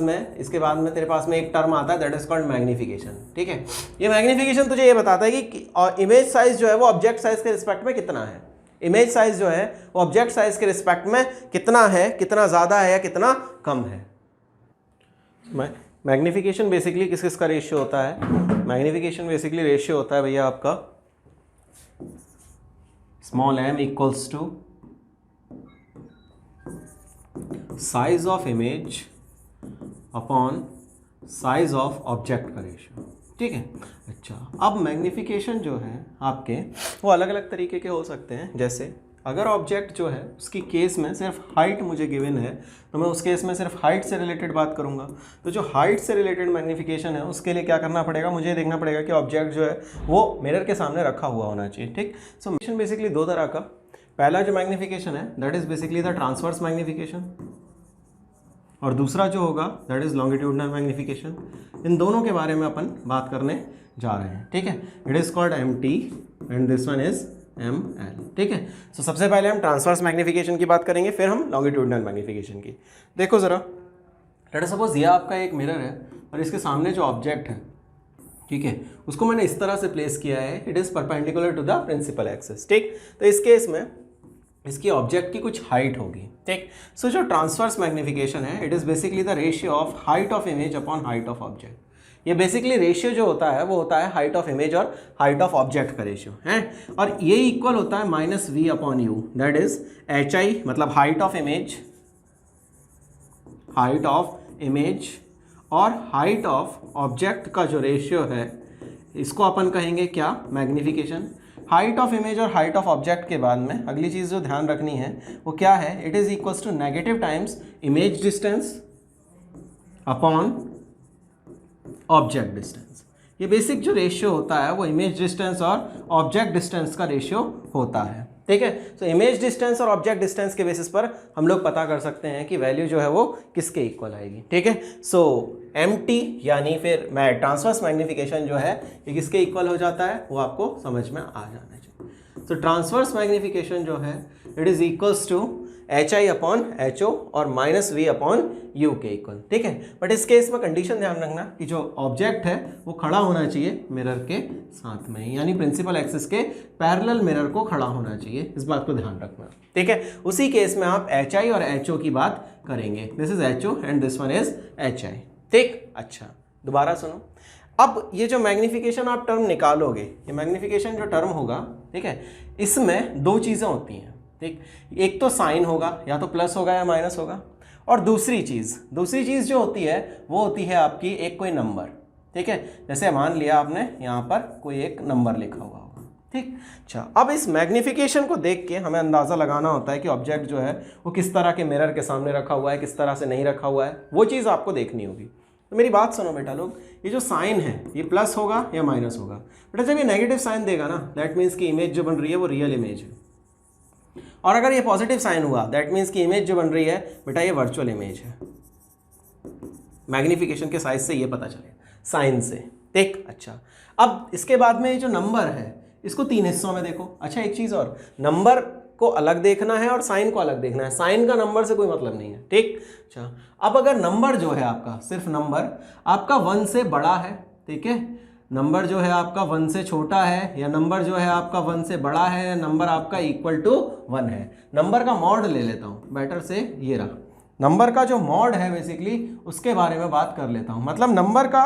में तेरे पास में एक टर्म आता है दैट इज कॉल्ड मैग्निफिकेशन, ठीक है। ये मैग्निफिकेशन तुझे ये बताता है कि इमेज साइज जो है वो ऑब्जेक्ट साइज के रिस्पेक्ट में कितना है। इमेज साइज जो है वो ऑब्जेक्ट साइज के रिस्पेक्ट में कितना है, कितना ज़्यादा है या कितना कम है। मैग्निफिकेशन बेसिकली किस किस का रेशियो होता है? मैग्निफिकेशन बेसिकली रेशियो होता है भैया आपका small m equals to size of image upon size of object का रेशियो, ठीक है। अच्छा, अब मैग्निफिकेशन जो है आपके वो अलग अलग तरीके के हो सकते हैं। जैसे अगर ऑब्जेक्ट जो है उसकी केस में सिर्फ हाइट मुझे गिवन है तो मैं उस केस में सिर्फ हाइट से रिलेटेड बात करूंगा। तो जो हाइट से रिलेटेड मैग्निफिकेशन है उसके लिए क्या करना पड़ेगा, मुझे देखना पड़ेगा कि ऑब्जेक्ट जो है वो मिरर के सामने रखा हुआ होना चाहिए, ठीक। सो मैग्निफिकेशन बेसिकली दो तरह का। पहला जो मैग्निफिकेशन है that is basically the transverse magnification, और दूसरा जो होगा दैट इज लॉन्गिट्यूडनल मैग्नीफिकेशन। इन दोनों के बारे में अपन बात करने जा रहे हैं, ठीक है। It is called MT and this one is ML, ठीक है। सो सबसे पहले हम ट्रांसवर्स मैग्नीफिकेशन की बात करेंगे, फिर हम लॉन्गिट्यूडनल मैग्नीफिकेशन की। देखो जरा, लेट अस सपोज ये आपका एक मिरर है और इसके सामने जो ऑब्जेक्ट है, ठीक है, उसको मैंने इस तरह से प्लेस किया है, it is perpendicular to the principal axis, ठीक। तो इस केस में इसकी ऑब्जेक्ट की कुछ हाइट होगी, ठीक। सो जो ट्रांसवर्स मैग्नीफिकेशन है, it is basically the ratio of height of image upon height of object. ये बेसिकली रेशियो जो होता है वो होता है हाइट ऑफ इमेज और हाइट ऑफ ऑब्जेक्ट का रेशियो है, और ये इक्वल होता है -v upon u, that is HI मतलब हाइट ऑफ इमेज और हाइट ऑफ ऑब्जेक्ट का जो रेशियो है इसको अपन कहेंगे क्या, मैग्नीफिकेशन। हाइट ऑफ इमेज और हाइट ऑफ ऑब्जेक्ट के बाद में अगली चीज़ जो ध्यान रखनी है वो क्या है, it is equals to negative times image distance upon object distance. ये बेसिक जो रेशियो होता है वो इमेज डिस्टेंस और ऑब्जेक्ट डिस्टेंस का रेशियो होता है, ठीक है। सो इमेज डिस्टेंस और ऑब्जेक्ट डिस्टेंस के बेसिस पर हम लोग पता कर सकते हैं कि वैल्यू जो है वो किसके इक्वल आएगी, ठीक है। सो MT यानी फिर ट्रांसवर्स मैग्नीफिकेशन जो है ये किसके इक्वल हो जाता है वो आपको समझ में आ जाना चाहिए। सो ट्रांसवर्स मैग्नीफिकेशन जो है it is equals to HI upon HO और -v अपॉन u के इक्वल, ठीक है। बट इस केस में कंडीशन ध्यान रखना कि जो ऑब्जेक्ट है वो खड़ा होना चाहिए मिरर के साथ में, यानी प्रिंसिपल एक्सिस के पैरेलल मिरर को खड़ा होना चाहिए, इस बात को ध्यान रखना, ठीक है। उसी केस में आप HI और HO की बात करेंगे, this is HO and this one is HI, ठीक। अच्छा, दोबारा सुनो, अब ये जो मैग्नीफिकेशन आप टर्म निकालोगे, ये मैग्नीफिकेशन जो टर्म होगा, ठीक है, इसमें दो चीज़ें होती हैं, ठीक। एक तो साइन होगा, या तो प्लस होगा या माइनस होगा, और दूसरी चीज़ जो होती है वो होती है आपकी एक कोई नंबर, ठीक है। जैसे मान लिया आपने यहाँ पर कोई एक नंबर लिखा हुआ होगा, ठीक। अच्छा, अब इस मैग्नीफिकेशन को देख के हमें अंदाज़ा लगाना होता है कि ऑब्जेक्ट जो है वो किस तरह के मिरर के सामने रखा हुआ है, किस तरह से नहीं रखा हुआ है, वो चीज़ आपको देखनी होगी। तो मेरी बात सुनो बेटा लोग, ये जो साइन है ये प्लस होगा या माइनस होगा। बेटा जब ये नेगेटिव साइन देगा ना, दैट मीन्स की इमेज जो बन रही है वो रियल इमेज है, और अगर ये पॉजिटिव साइन हुआ दैट मीन्स की इमेज जो बन रही है बेटा ये वर्चुअल इमेज है। मैग्नीफिकेशन के साइज से ये पता चले, साइन से, ठीक। अच्छा, अब इसके बाद में ये जो नंबर है इसको 3 हिस्सों में देखो। अच्छा, एक चीज़ और, नंबर को अलग देखना है और साइन को अलग देखना है, साइन का नंबर से कोई मतलब नहीं है, ठीक। अच्छा, अब अगर नंबर जो है आपका, सिर्फ नंबर आपका 1 से बड़ा है, ठीक है, नंबर जो है आपका 1 से छोटा है, या नंबर जो है आपका 1 से बड़ा है, नंबर आपका इक्वल टू 1 है। नंबर का मॉड ले लेता हूँ बेटर से, ये रहा नंबर का जो मॉड है, बेसिकली उसके बारे में बात कर लेता हूँ, मतलब नंबर का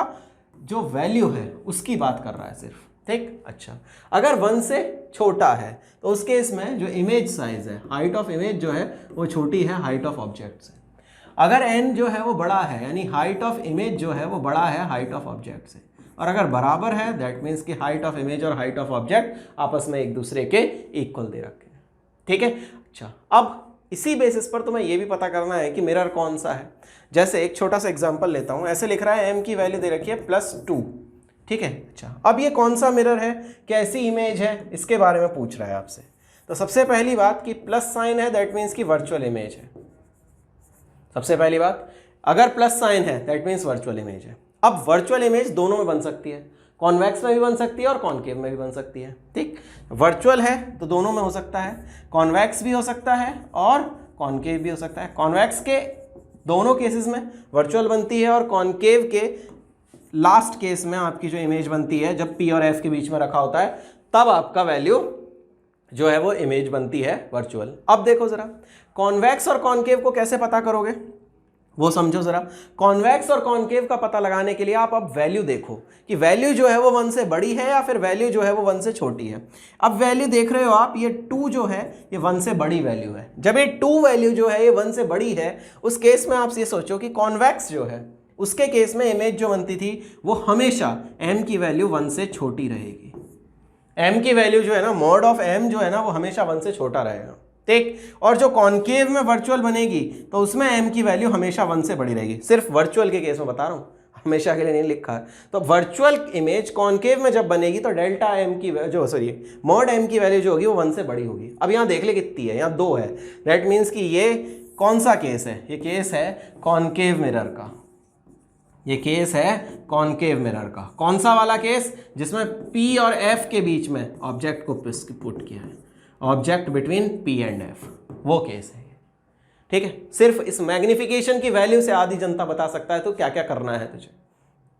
जो वैल्यू है उसकी बात कर रहा है सिर्फ, ठीक। अच्छा, अगर 1 से छोटा है तो उस केस में जो इमेज साइज है, हाइट ऑफ इमेज जो है वो छोटी है हाइट ऑफ ऑब्जेक्ट से। अगर n जो है वो बड़ा है, यानी हाइट ऑफ इमेज जो है वो बड़ा है हाइट ऑफ ऑब्जेक्ट से, और अगर बराबर है दैट मीन्स कि हाइट ऑफ इमेज और हाइट ऑफ ऑब्जेक्ट आपस में एक दूसरे के इक्वल दे रखे हैं, ठीक है। अच्छा, अब इसी बेसिस पर तुम्हें ये भी पता करना है कि मिरर कौन सा है। जैसे एक छोटा सा एग्जांपल लेता हूँ, ऐसे लिख रहा है m की वैल्यू दे रखी है +2, ठीक है। अच्छा, अब ये कौन सा मिरर है, कैसी इमेज है, इसके बारे में पूछ रहा है आपसे। तो सबसे पहली बात कि प्लस साइन है दैट मीन्स की वर्चुअल इमेज है। सबसे पहली बात, अगर प्लस साइन है दैट मीन्स वर्चुअल इमेज है। अब वर्चुअल इमेज दोनों में बन सकती है, कॉन्वेक्स में भी बन सकती है और कॉनकेव में भी बन सकती है, ठीक। वर्चुअल है तो दोनों में हो सकता है, कॉन्वेक्स भी हो सकता है और कॉनकेव भी हो सकता है। कॉन्वेक्स के दोनों केसेस में वर्चुअल बनती है, और कॉनकेव के लास्ट केस में आपकी जो इमेज बनती है जब P और F के बीच में रखा होता है तब आपका वैल्यू जो है वो इमेज बनती है वर्चुअल। अब देखो जरा, कॉन्वेक्स और कॉनकेव को कैसे पता करोगे वो समझो जरा। कॉन्वेक्स और कॉनकेव का पता लगाने के लिए आप अब वैल्यू देखो कि वैल्यू जो है वो 1 से बड़ी है या फिर वैल्यू जो है वो 1 से छोटी है। अब वैल्यू देख रहे हो आप, ये 2 जो है ये 1 से बड़ी वैल्यू है। जब ये 2 वैल्यू जो है ये 1 से बड़ी है, उस केस में आप ये सोचो कि कॉन्वेक्स जो है उसके केस में इमेज जो बनती थी वो हमेशा m की वैल्यू 1 से छोटी रहेगी। m की वैल्यू जो है ना, मॉड ऑफ m जो है ना वो हमेशा 1 से छोटा रहेगा, ठीक। और जो कॉनकेव में वर्चुअल बनेगी तो उसमें m की वैल्यू हमेशा 1 से बड़ी रहेगी। सिर्फ वर्चुअल के केस में बता रहा हूँ, हमेशा के लिए नहीं लिखा है। तो वर्चुअल इमेज कॉनकेव में जब बनेगी तो डेल्टा m की जो मॉड m की वैल्यू जो होगी वो 1 से बड़ी होगी। अब यहाँ देख ले कितनी है, यहाँ 2 है, दैट मीन्स कि ये कौन सा केस है? ये केस है कॉनकेव मिरर का। ये केस है कॉनकेव मिरर का। कौन सा वाला केस? जिसमें P और F के बीच में ऑब्जेक्ट को पुट किया है, object between P and F, वो केस है। ठीक है, सिर्फ इस मैग्निफिकेशन की वैल्यू से आधी जनता बता सकता है तो क्या क्या करना है तुझे।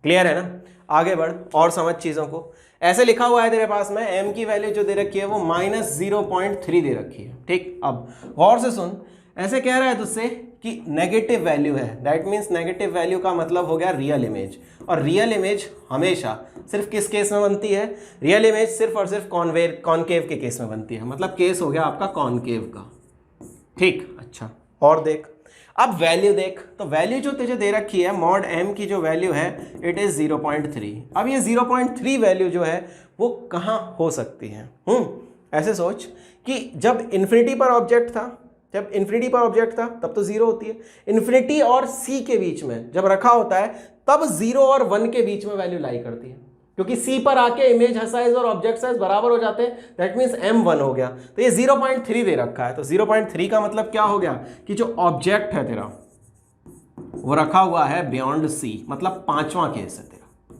क्लियर है ना? आगे बढ़ और समझ चीजों को। ऐसे लिखा हुआ है तेरे पास में m की वैल्यू जो दे रखी है वो -0.3 दे रखी है। ठीक, अब गौर से सुन, ऐसे कह रहा है तुझसे कि नेगेटिव वैल्यू है, दैट मीन्स नेगेटिव वैल्यू का मतलब हो गया रियल इमेज। और रियल इमेज हमेशा सिर्फ किस केस में बनती है? रियल इमेज सिर्फ और सिर्फ कॉनकेव के केस में बनती है। मतलब केस हो गया आपका कॉनकेव का। ठीक, अच्छा, और देख, अब वैल्यू देख, तो वैल्यू जो तुझे दे रखी है मॉड m की जो वैल्यू है इट इज 0.3। अब ये 0.3 वैल्यू जो है वो कहाँ हो सकती है? ऐसे सोच कि जब इन्फिनिटी पर ऑब्जेक्ट था, जब इन्फिनिटी पर ऑब्जेक्ट था तब तो जीरो होती है। इन्फिनिटी और c के बीच में जब रखा होता है तब 0 और 1 के बीच में वैल्यू लाई करती है, क्योंकि c पर आके इमेज साइज और ऑब्जेक्ट साइज बराबर हो जाते हैं। दैट मीन्स m 1 हो गया, तो ये 0.3 दे रखा है। तो 0.3 का मतलब क्या हो गया कि जो ऑब्जेक्ट है तेरा वो रखा हुआ है बियॉन्ड c, मतलब पांचवा केस है तेरा,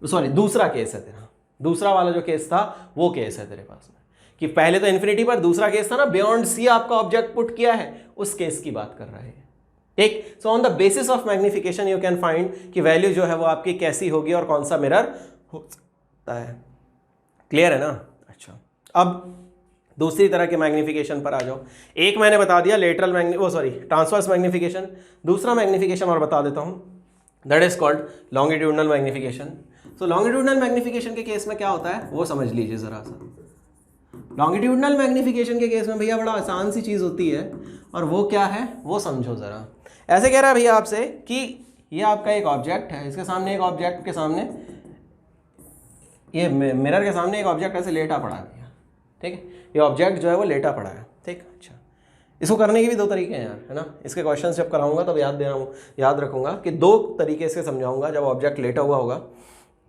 सॉरी दूसरा केस है तेरा। दूसरा वाला जो केस था वो केस है तेरे पास में कि पहले तो इन्फिनिटी पर, दूसरा केस था ना बियॉन्ड c आपका ऑब्जेक्ट पुट किया है, उस केस की बात कर रहा है। ठीक, so on the basis of magnification you can find कि वैल्यू जो है वो आपकी कैसी होगी और कौन सा मिरर हो सकता है। क्लियर है ना? अच्छा, अब दूसरी तरह के मैग्निफिकेशन पर आ जाओ। एक मैंने बता दिया लेटरल ट्रांसवर्स मैग्निफिकेशन। दूसरा मैग्निफिकेशन और बता देता हूँ, that is called longitudinal magnification. So longitudinal magnification के केस में क्या होता है वो समझ लीजिए जरा सा। लॉन्गिट्यूडनल मैग्निफिकेशन के केस में भैया बड़ा आसान सी चीज़ होती है, और वो क्या है वो समझो ज़रा। ऐसे कह रहा है भैया आपसे कि ये आपका एक ऑब्जेक्ट है, इसके सामने एक ऑब्जेक्ट के सामने, ये मिरर के सामने एक ऑब्जेक्ट ऐसे लेटा पड़ा है भैया। ठीक है, ये ऑब्जेक्ट जो है वो लेटा पड़ा है। ठीक, अच्छा, इसको करने के भी दो तरीके हैं यार, है ना। इसके क्वेश्चन जब कराऊंगा तब याद रखूंगा कि दो तरीके से समझाऊंगा। जब ऑब्जेक्ट लेटा हुआ होगा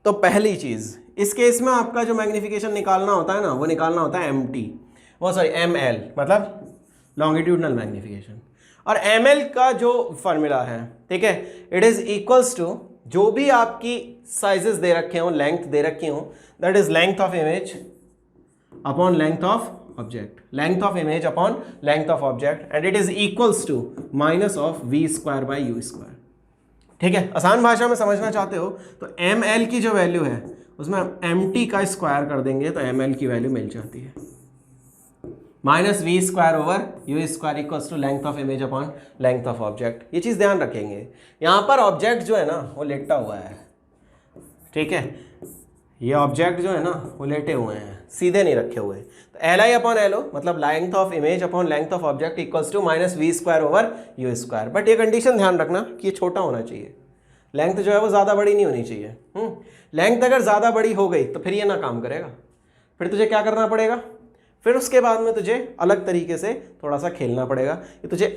तो पहली चीज़, इस केस में आपका जो मैग्निफिकेशन निकालना होता है ना, वो निकालना होता है ml, मतलब लॉन्गिट्यूडनल मैग्निफिकेशन। और ml का जो फॉर्मूला है, ठीक है, इट इज इक्वल्स टू जो भी आपकी साइजेस दे रखे हों, लेंथ दे रखी हों, that is length of image upon length of object, length of image upon length of object, and it is equals to minus of v²/u²। ठीक है, आसान भाषा में समझना चाहते हो तो ml की जो वैल्यू है उसमें mt का स्क्वायर कर देंगे तो ml की वैल्यू मिल जाती है -v²/u² equals to length of image upon length of object. ये चीज़ ध्यान रखेंगे। यहाँ पर ऑब्जेक्ट जो है ना वो लेटा हुआ है। ठीक है, ये ऑब्जेक्ट जो है ना वो लेटे हुए हैं, सीधे नहीं रखे हुए। तो li अपॉन lo मतलब length of image upon length of object equals to -v²/u²। But ये कंडीशन ध्यान रखना कि ये छोटा होना चाहिए, लेंथ जो है वो ज़्यादा बड़ी नहीं होनी चाहिए। लेंथ अगर ज़्यादा बड़ी हो गई तो फिर ये ना काम करेगा, फिर तुझे क्या करना पड़ेगा, फिर उसके बाद में तुझे अलग तरीके से थोड़ा सा खेलना पड़ेगा कि तुझे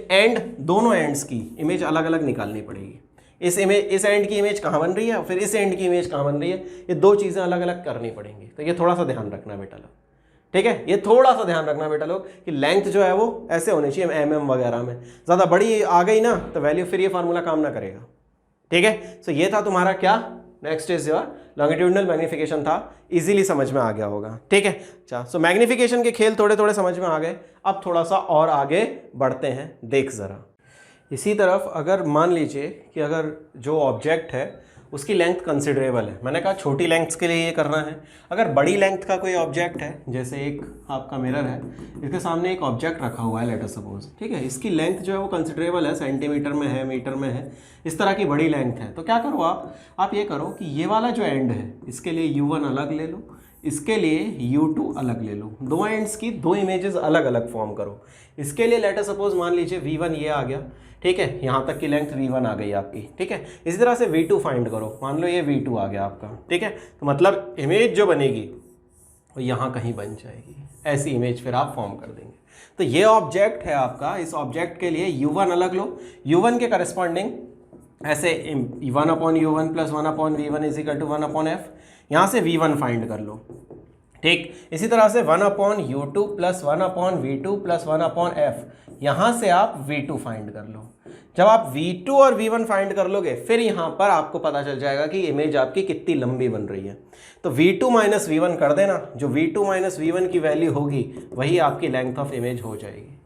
दोनों एंड्स की इमेज अलग अलग निकालनी पड़ेगी। इस एंड की इमेज कहाँ बन रही है, फिर इस एंड की इमेज कहाँ बन रही है, ये दो चीज़ें अलग अलग करनी पड़ेंगी। तो ये थोड़ा सा ध्यान रखना बेटा लोग। ठीक है, ये थोड़ा सा ध्यान रखना बेटा लोग कि लेंथ जो है वो ऐसे होनी चाहिए mm वगैरह में। ज़्यादा बड़ी आ गई ना तो वैल्यू फिर ये फार्मूला काम ना करेगा। ठीक है, सो ये था तुम्हारा क्या, next is your longitudinal magnification था। इजीली समझ में आ गया होगा। ठीक है, अच्छा, सो मैग्निफिकेशन के खेल थोड़े थोड़े समझ में आ गए। अब थोड़ा सा और आगे बढ़ते हैं। देख ज़रा, इसी तरफ अगर मान लीजिए कि अगर जो ऑब्जेक्ट है उसकी लेंथ कंसिडरेबल है, मैंने कहा छोटी लेंथ्स के लिए ये करना है। अगर बड़ी लेंथ का कोई ऑब्जेक्ट है, जैसे एक आपका मिरर है, इसके सामने एक ऑब्जेक्ट रखा हुआ है लेट अस सपोज, ठीक है, इसकी लेंथ जो है वो कंसिडरेबल है, सेंटीमीटर में है, मीटर में है, इस तरह की बड़ी लेंथ है। तो क्या करो आप ये करो कि ये वाला जो एंड है इसके लिए u1 अलग ले लो, इसके लिए u2 अलग ले लो, दो एंड्स की दो इमेजेस अलग अलग फॉर्म करो। इसके लिए लेट अस सपोज मान लीजिए v1 ये आ गया, ठीक है, यहाँ तक की लेंथ v1 आ गई आपकी। ठीक है, इसी तरह से v2 फाइंड करो, मान लो ये v2 आ गया आपका। ठीक है, तो मतलब इमेज जो बनेगी वो यहाँ कहीं बन जाएगी, ऐसी इमेज फिर आप फॉर्म कर देंगे। तो ये ऑब्जेक्ट है आपका, इस ऑब्जेक्ट के लिए u1 अलग लो, u1 के करस्पॉन्डिंग ऐसे 1/u1 + 1/v1 = 1/f, यहाँ से v1 फाइंड कर लो। ठीक। इसी तरह से 1/u2 plus 1/v2 plus 1/f, यहाँ से आप v2 फाइंड कर लो। जब आप v2 और v1 फाइंड कर लोगे फिर यहाँ पर आपको पता चल जाएगा कि इमेज आपकी कितनी लंबी बन रही है। तो v2 माइनस v1 कर देना, जो v2 माइनस v1 की वैल्यू होगी वही आपकी लेंथ ऑफ इमेज हो जाएगी,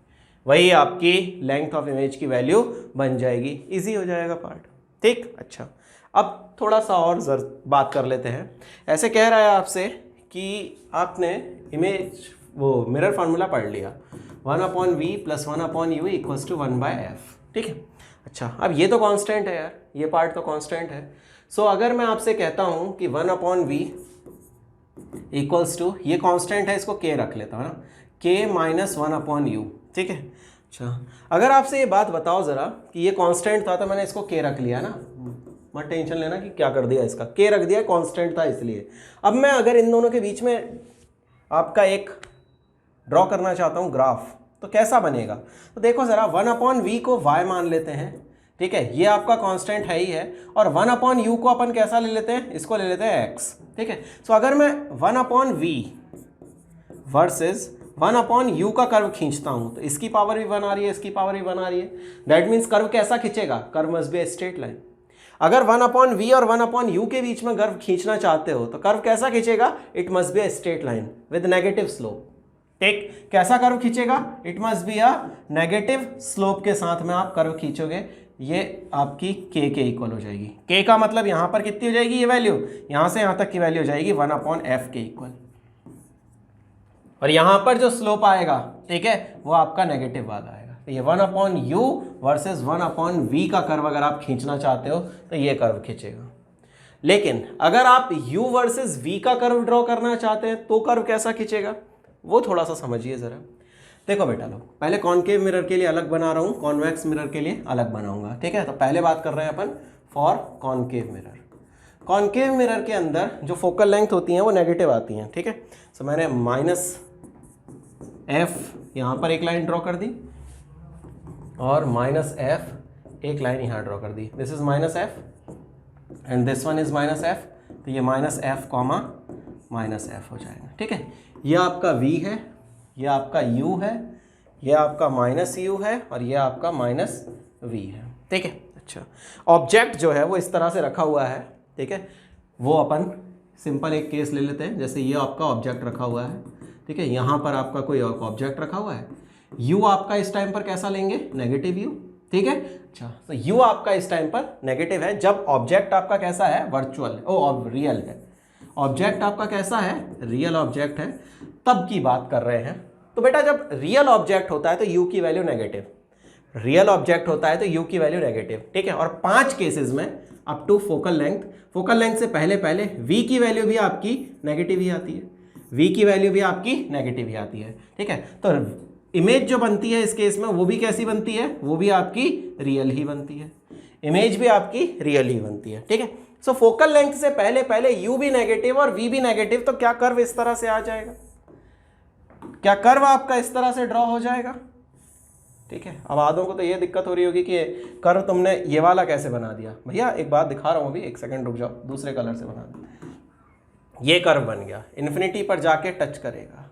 वही आपकी लेंथ ऑफ इमेज की वैल्यू बन जाएगी। इजी हो जाएगा पार्ट, ठीक। अच्छा, अब थोड़ा सा और बात कर लेते हैं। ऐसे कह रहा है आपसे कि आपने इमेज वो मिरर फार्मूला पढ़ लिया, 1/v plus 1/u equals to 1/f, ठीक है। अच्छा, अब ये तो कांस्टेंट है यार, ये पार्ट तो कांस्टेंट है। सो अगर मैं आपसे कहता हूँ कि 1/v इक्वल्स टू, ये कांस्टेंट है, इसको k रख लेता हूँ ना, k माइनस 1/u, ठीक है। अच्छा, अगर आपसे ये बात बताओ ज़रा कि ये कांस्टेंट था तो मैंने इसको k रख लिया ना, मत टेंशन लेना कि क्या कर दिया, इसका k रख दिया, कांस्टेंट था इसलिए। अब मैं अगर इन दोनों के बीच में आपका एक ड्रॉ करना चाहता हूँ ग्राफ, तो कैसा बनेगा? तो देखो ज़रा, 1/v को y मान लेते हैं, ठीक है, ये आपका कांस्टेंट है ही है, और 1/u को अपन कैसा ले लेते हैं, इसको ले लेते हैं x, ठीक है। सो अगर मैं 1/v वर्सेस 1/u का कर्व खींचता हूँ तो इसकी पावर भी 1 आ रही है, इसकी पावर भी 1 आ रही है। दैट मीन्स कर्व कैसा खींचेगा? Curve must be a straight line. अगर 1/v और 1/u के बीच में कर्व खींचना चाहते हो तो कर्व कैसा खींचेगा? It must be a straight line with negative slope, ठीक। कैसा कर्व खींचेगा? It must be a negative slope के साथ में आप कर्व खींचोगे, ये आपकी k के इक्वल हो जाएगी। k का मतलब यहाँ पर कितनी हो जाएगी ये वैल्यू, यहाँ से यहाँ तक की वैल्यू हो जाएगी 1/f के इक्वल, और यहाँ पर जो स्लोप आएगा, ठीक है, वो आपका नेगेटिव वाला आएगा। तो ये 1/u वर्सेस 1/v का कर्व अगर आप खींचना चाहते हो तो ये कर्व खींचेगा। लेकिन अगर आप u वर्सेस v का कर्व ड्रॉ करना चाहते हैं तो कर्व कैसा खींचेगा, वो थोड़ा सा समझिए ज़रा। देखो बेटा लोग, पहले कॉनकेव मिरर के लिए अलग बना रहा हूँ, कॉन्वेक्स मिरर के लिए अलग बनाऊंगा, ठीक है। तो पहले बात कर रहे हैं अपन for concave mirror. Concave mirror के अंदर जो फोकल लेंथ होती हैं वो नेगेटिव आती हैं, ठीक है। सो मैंने -f यहाँ पर एक लाइन ड्रॉ कर दी और -f एक लाइन यहाँ ड्रॉ कर दी। This is -f and this one is -f, तो ये -f कॉमा -f हो जाएगा, ठीक है। ये आपका v है, ये आपका u है, ये आपका -u है और ये आपका -v है, ठीक है। अच्छा, ऑब्जेक्ट जो है वो इस तरह से रखा हुआ है, ठीक है। वो अपन सिंपल एक केस ले लेते हैं, जैसे ये आपका ऑब्जेक्ट रखा हुआ है, ठीक है। यहाँ पर आपका कोई ऑब्जेक्ट रखा हुआ है, u आपका इस टाइम पर कैसा लेंगे? नेगेटिव u, ठीक है। अच्छा, तो u आपका इस टाइम पर नेगेटिव है जब ऑब्जेक्ट आपका कैसा है? वर्चुअल, रियल है। ऑब्जेक्ट आपका कैसा है? रियल ऑब्जेक्ट है, तब की बात कर रहे हैं। तो बेटा जब रियल ऑब्जेक्ट होता है तो u की वैल्यू नेगेटिव, रियल ऑब्जेक्ट होता है तो u की वैल्यू नेगेटिव, ठीक है। और 5 केसेस में अप टू फोकल लेंथ से पहले v की वैल्यू भी आपकी नेगेटिव ही आती है, v की वैल्यू भी आपकी नेगेटिव ही आती है, ठीक है। तो इमेज जो बनती है इस केस में वो भी कैसी बनती है? वो भी आपकी रियल ही बनती है, इमेज भी आपकी रियल ही बनती है, ठीक है। सो फोकल लेंथ से पहले u भी नेगेटिव और v भी नेगेटिव, तो क्या कर्व इस तरह से आ जाएगा? क्या कर्व आपका इस तरह से ड्रॉ हो जाएगा? ठीक है। अब आधों को तो ये दिक्कत हो रही होगी कि कर्व तुमने ये वाला कैसे बना दिया। भैया एक बात दिखा रहा हूँ अभी, एक सेकंड रुक जाओ, दूसरे कलर से बना दो। ये कर्व बन गया, इन्फिनिटी पर जाके टच करेगा,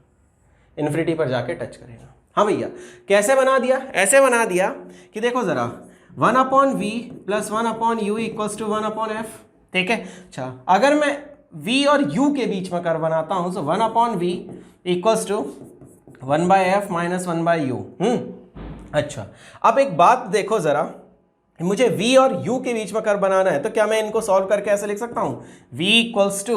इन्फिनिटी पर जाके टच करेगा। हाँ भैया, कैसे बना दिया? ऐसे बना दिया कि देखो ज़रा, 1/v plus 1/u equals to 1/f, ठीक है। अच्छा, अगर मैं v और u के बीच में कर्व बनाता हूँ तो 1/v equals to 1/f minus 1/u। अच्छा, अब एक बात देखो ज़रा, मुझे v और u के बीच में कर्व बनाना है तो क्या मैं इनको सॉल्व करके ऐसे लिख सकता हूँ? v इक्वल्स टू,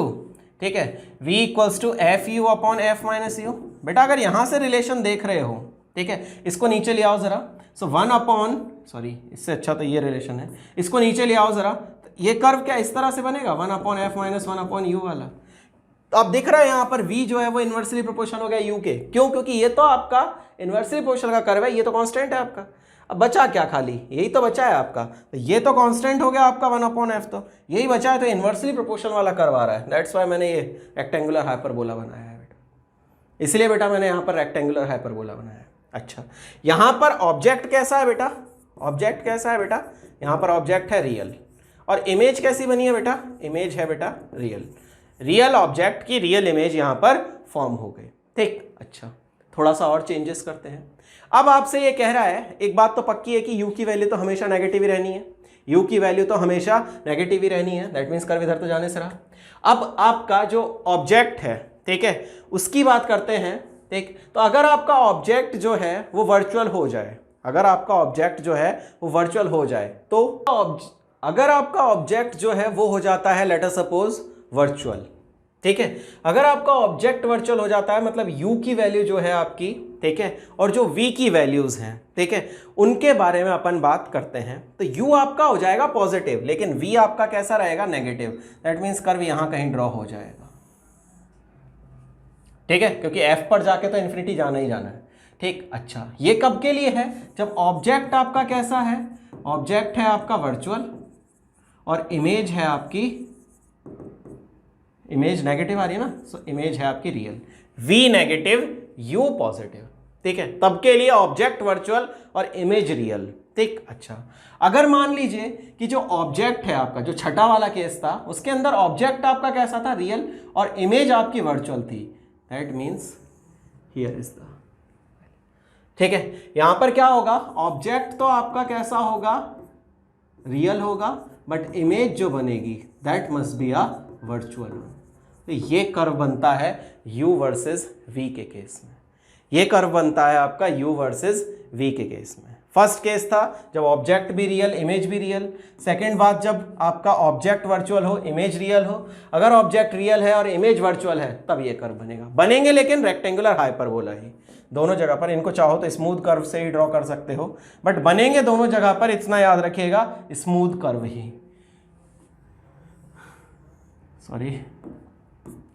ठीक है, v equals to f(u) upon f minus u। बेटा अगर यहाँ से रिलेशन देख रहे हो, ठीक है, इसको नीचे ले आओ ज़रा। सो 1/, इससे अच्छा तो ये रिलेशन है, इसको नीचे ले आओ ज़रा। तो ये कर्व क्या इस तरह से बनेगा? 1/f माइनस 1/u वाला। तो अब दिख रहा है यहाँ पर v जो है वो इन्वर्सली प्रोपोर्शनल हो गया u के। क्यों? क्योंकि ये तो आपका इन्वर्सली प्रोपोर्शनल का कर्व है, ये तो कांस्टेंट है आपका। अब बचा क्या? खाली यही तो बचा है आपका। तो ये तो कांस्टेंट हो गया आपका 1/f, तो यही बचा है, तो इन्वर्सली प्रोपोर्शनल वाला कर्व आ रहा है। दैट्स वाई मैंने ये रेक्टेंगुलर हाइपरबोला बनाया है बेटा, इसलिए बेटा मैंने यहाँ पर रेक्टेंगुलर हाइपरबोला बनाया है। अच्छा, यहाँ पर ऑब्जेक्ट कैसा है बेटा? ऑब्जेक्ट कैसा है बेटा? यहाँ पर ऑब्जेक्ट है रियल, और इमेज कैसी बनी है बेटा? इमेज है बेटा रियल। रियल ऑब्जेक्ट की रियल इमेज यहाँ पर फॉर्म हो गए। ठीक, अच्छा थोड़ा सा और चेंजेस करते हैं। अब आपसे ये कह रहा है, एक बात तो पक्की है कि u की वैल्यू तो हमेशा नेगेटिव ही रहनी है, u की वैल्यू तो हमेशा नेगेटिव ही रहनी है, दैट मीन्स कर्व इधर तो जाने से रहा। अब आपका जो ऑब्जेक्ट है, ठीक है, उसकी बात करते हैं। ठीक, तो अगर आपका ऑब्जेक्ट जो है वो वर्चुअल हो जाए, अगर आपका ऑब्जेक्ट जो है वो वर्चुअल हो जाए, तो अगर आपका ऑब्जेक्ट जो है वो हो जाता है लेट अस सपोज वर्चुअल, ठीक है, अगर आपका ऑब्जेक्ट वर्चुअल हो जाता है मतलब u की वैल्यू जो है आपकी, ठीक है, और जो v की वैल्यूज हैं, ठीक है, उनके बारे में अपन बात करते हैं, तो u आपका हो जाएगा पॉजिटिव, लेकिन v आपका कैसा रहेगा, नेगेटिव। दैट मीन्स कर्व यहां कहीं ड्रॉ हो जाएगा, ठीक है, क्योंकि f पर जाके तो इन्फिनिटी जाना ही जाना है। ठीक, अच्छा ये कब के लिए है, जब ऑब्जेक्ट आपका कैसा है, ऑब्जेक्ट है आपका वर्चुअल और इमेज है आपकी, इमेज नेगेटिव आ रही है ना, सो इमेज है आपकी real, v negative u positive, ठीक है, तब के लिए ऑब्जेक्ट वर्चुअल और इमेज रियल। ठीक, अच्छा अगर मान लीजिए कि जो ऑब्जेक्ट है आपका, जो छठा वाला केस था, उसके अंदर ऑब्जेक्ट आपका कैसा था, रियल, और इमेज आपकी वर्चुअल थी, that means here is the, ठीक है, यहां पर क्या होगा, ऑब्जेक्ट तो आपका कैसा होगा, रियल होगा, बट इमेज जो बनेगी that must be a virtual. तो ये कर्व बनता है u वर्सेस v के केस में, ये कर्व बनता है आपका u वर्सेस v के केस में। फर्स्ट केस था जब ऑब्जेक्ट भी रियल, इमेज भी रियल। सेकंड बात, जब आपका ऑब्जेक्ट वर्चुअल हो, इमेज रियल हो। अगर ऑब्जेक्ट रियल है और इमेज वर्चुअल है तब ये कर्व बनेगा, बनेंगे लेकिन रेक्टेंगुलर हाइपरबोला ही दोनों जगह पर। इनको चाहो तो स्मूथ कर्व से ही ड्रॉ कर सकते हो, बट बनेंगे दोनों जगह पर, इतना याद रखिएगा, स्मूथ कर्व ही, सॉरी,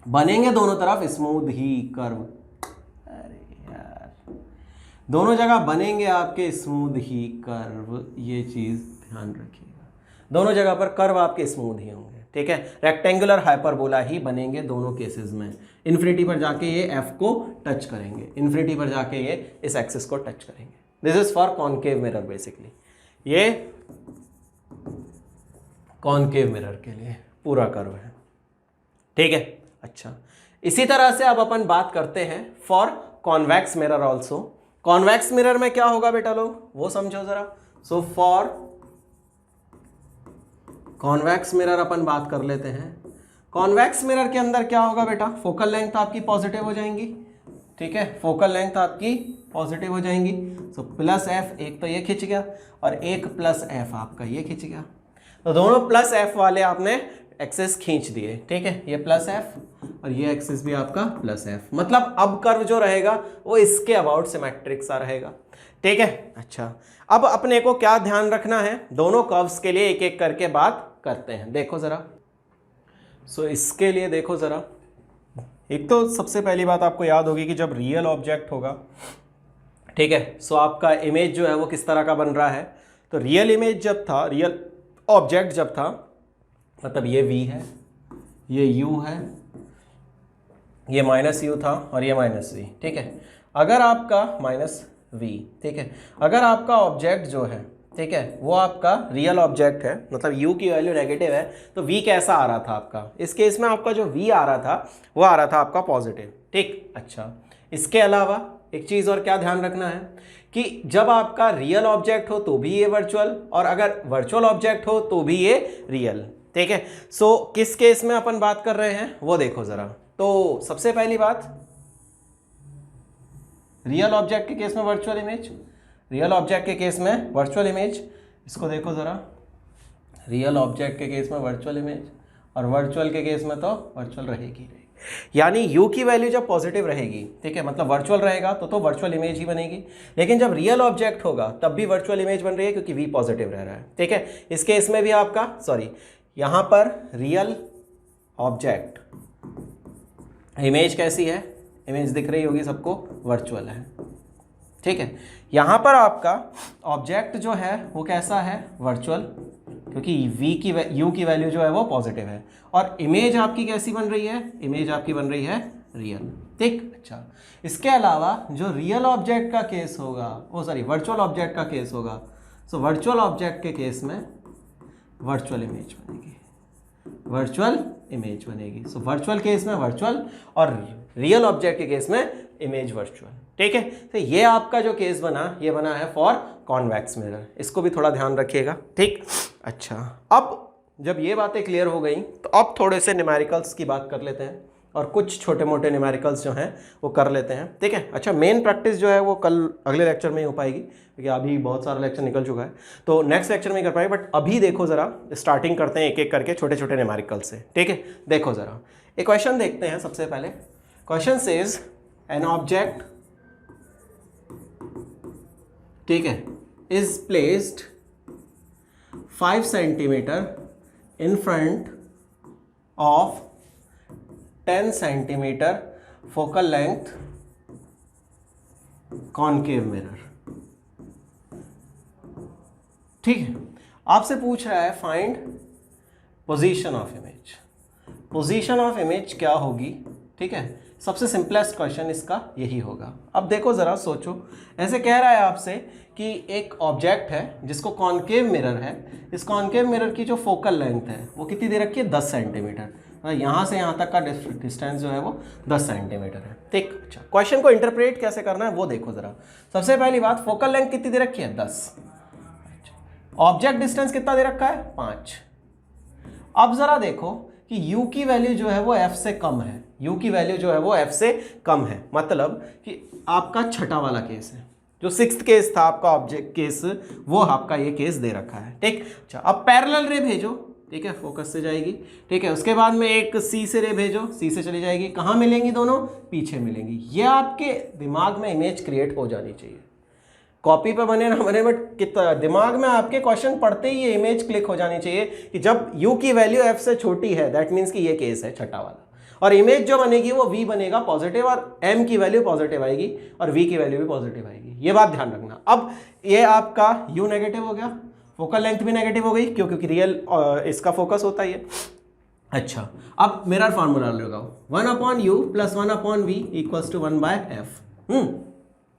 बनेंगे दोनों तरफ स्मूथ ही कर्व। अरे यार, दोनों जगह बनेंगे आपके स्मूथ ही कर्व, ये चीज ध्यान रखिएगा, दोनों जगह पर कर्व आपके स्मूथ ही होंगे, ठीक है, रेक्टेंगुलर हाइपरबोला ही बनेंगे दोनों केसेस में। इन्फिनिटी पर जाके ये f को टच करेंगे, इन्फिनिटी पर जाके ये इस एक्सिस को टच करेंगे। This is for concave mirror, basically ये कॉनकेव मिरर के लिए पूरा कर्व है, ठीक है। अच्छा, इसी तरह से अब अपन बात करते हैं for convex mirror also. Convex mirror में क्या होगा बेटा लोग, वो समझो जरा। सो फॉर कॉन्वेक्स मिरर अपन बात कर लेते हैं। कॉन्वेक्स मिरर के अंदर क्या होगा बेटा, फोकल लेंथ आपकी पॉजिटिव हो जाएंगी, ठीक है, फोकल लेंथ आपकी पॉजिटिव हो जाएंगी। सो प्लस एफ, एक तो ये खिंच गया और एक प्लस एफ आपका ये खिंच गया, तो दोनों प्लस एफ वाले आपने एक्सेस खींच दिए, ठीक है, ये प्लस एफ और ये एक्सेस भी आपका प्लस एफ, मतलब अब कर्व जो रहेगा वो इसके अबाउट सिमेट्रिक सा रहेगा, ठीक है। अच्छा, अब अपने को क्या ध्यान रखना है, दोनों कर्व्स के लिए एक एक करके बात करते हैं, देखो जरा। सो इसके लिए देखो जरा, एक तो सबसे पहली बात आपको याद होगी कि जब रियल ऑब्जेक्ट होगा, ठीक है, सो आपका इमेज जो है वो किस तरह का बन रहा है, तो रियल इमेज जब था, रियल ऑब्जेक्ट जब था, मतलब ये v है, ये u है, ये माइनस u था और ये माइनस v, ठीक है। अगर आपका माइनस v, ठीक है, अगर आपका ऑब्जेक्ट जो है, ठीक है, वो आपका रियल ऑब्जेक्ट है, मतलब u की वैल्यू नेगेटिव है, तो v कैसा आ रहा था आपका, इस केस में आपका जो v आ रहा था वो आ रहा था आपका पॉजिटिव, ठीक। अच्छा, इसके अलावा एक चीज़ और क्या ध्यान रखना है कि जब आपका रियल ऑब्जेक्ट हो तो भी ये वर्चुअल, और अगर वर्चुअल ऑब्जेक्ट हो तो भी ये रियल, ठीक है। सो किस केस में अपन बात कर रहे हैं वो देखो जरा। तो सबसे पहली बात, रियल ऑब्जेक्ट के केस में वर्चुअल इमेज, रियल ऑब्जेक्ट के केस में वर्चुअल इमेज, इसको देखो जरा, रियल ऑब्जेक्ट के केस में वर्चुअल इमेज और वर्चुअल के केस में तो वर्चुअल रहेगी, यानी u की वैल्यू जब पॉजिटिव रहेगी, ठीक है, मतलब वर्चुअल रहेगा तो वर्चुअल इमेज ही बनेगी, लेकिन जब रियल ऑब्जेक्ट होगा तब भी वर्चुअल इमेज बन रही है क्योंकि v पॉजिटिव रह रहा है, ठीक है। इस केस में भी आपका, सॉरी, यहाँ पर रियल ऑब्जेक्ट, इमेज कैसी है, इमेज दिख रही होगी सबको, वर्चुअल है, ठीक है। यहाँ पर आपका ऑब्जेक्ट जो है वो कैसा है, वर्चुअल, क्योंकि u की वैल्यू जो है वो पॉजिटिव है, और इमेज आपकी कैसी बन रही है, इमेज आपकी बन रही है रियल, ठीक। अच्छा, इसके अलावा जो रियल ऑब्जेक्ट का केस होगा, वो सॉरी वर्चुअल ऑब्जेक्ट का केस होगा, सो वर्चुअल ऑब्जेक्ट के केस में वर्चुअल इमेज बनेगी, वर्चुअल इमेज बनेगी। सो वर्चुअल केस में वर्चुअल और रियल ऑब्जेक्ट के केस में इमेज वर्चुअल। ठीक है, तो ये आपका जो केस बना, ये बना है फॉर कॉन्वेक्स मिरर, इसको भी थोड़ा ध्यान रखिएगा। ठीक, अच्छा, अब जब ये बातें क्लियर हो गई तो अब थोड़े से न्यूमेरिकल्स की बात कर लेते हैं और कुछ छोटे मोटे न्यूमेरिकल्स जो हैं वो कर लेते हैं। ठीक है, अच्छा, मेन प्रैक्टिस जो है वो कल अगले लेक्चर में ही हो पाएगी, क्योंकि अभी बहुत सारा लेक्चर निकल चुका है, तो नेक्स्ट लेक्चर में ही कर पाएंगे। बट अभी देखो ज़रा, स्टार्टिंग करते हैं एक एक करके छोटे छोटे न्यूमेरिकल से। ठीक है, देखो ज़रा एक क्वेश्चन देखते हैं। सबसे पहले क्वेश्चन सेज एन ऑब्जेक्ट, ठीक है, is placed 5 centimetre in front of 10 centimeter focal length concave mirror। ठीक है, आपसे पूछ रहा है find position of image. Position of image क्या होगी? ठीक है, सबसे सिंपलेस्ट क्वेश्चन इसका यही होगा। अब देखो ज़रा सोचो, ऐसे कह रहा है आपसे कि एक ऑब्जेक्ट है जिसको कॉन्केव मिरर है, इस कॉन्केव मिरर की जो फोकल लेंथ है वो कितनी दे रखी है? 10 सेंटीमीटर। यहाँ से यहाँ तक का डिस्टेंस जो है वो 10 सेंटीमीटर है। ठीक, अच्छा, क्वेश्चन को इंटरप्रेट कैसे करना है वो देखो ज़रा। सबसे पहली बात, फोकल लेंथ कितनी दे रखी है? 10। ऑब्जेक्ट डिस्टेंस कितना दे रखा है? 5। अब ज़रा देखो कि u की वैल्यू जो है वो f से कम है, u की वैल्यू जो है वो f से कम है, मतलब कि आपका छठा वाला केस है, जो 6th केस था आपका ऑब्जेक्ट केस, वो आपका ये केस दे रखा है। ठीक, अच्छा, अब पैरेलल रे भेजो। ठीक है, फोकस से जाएगी। ठीक है, उसके बाद में एक C से रे भेजो, C से चली जाएगी। कहाँ मिलेंगी दोनों? पीछे मिलेंगी। ये आपके दिमाग में इमेज क्रिएट हो जानी चाहिए, कॉपी पे बने ना बने, बट कितना दिमाग में आपके क्वेश्चन पढ़ते ही ये इमेज क्लिक हो जानी चाहिए कि जब u की वैल्यू f से छोटी है, दैट मीन्स कि ये केस है छठा वाला, और इमेज जो बनेगी वो v बनेगा पॉजिटिव, और m की वैल्यू पॉजिटिव आएगी और v की वैल्यू भी पॉजिटिव आएगी। ये बात ध्यान रखना। अब ये आपका u नेगेटिव हो गया, फोकल लेंथ भी नेगेटिव हो गई, क्यों? क्योंकि रियल इसका फोकस होता ही है। अच्छा, अब मिरर फार्मूला लगाओ, 1/u + 1/v = 1/f।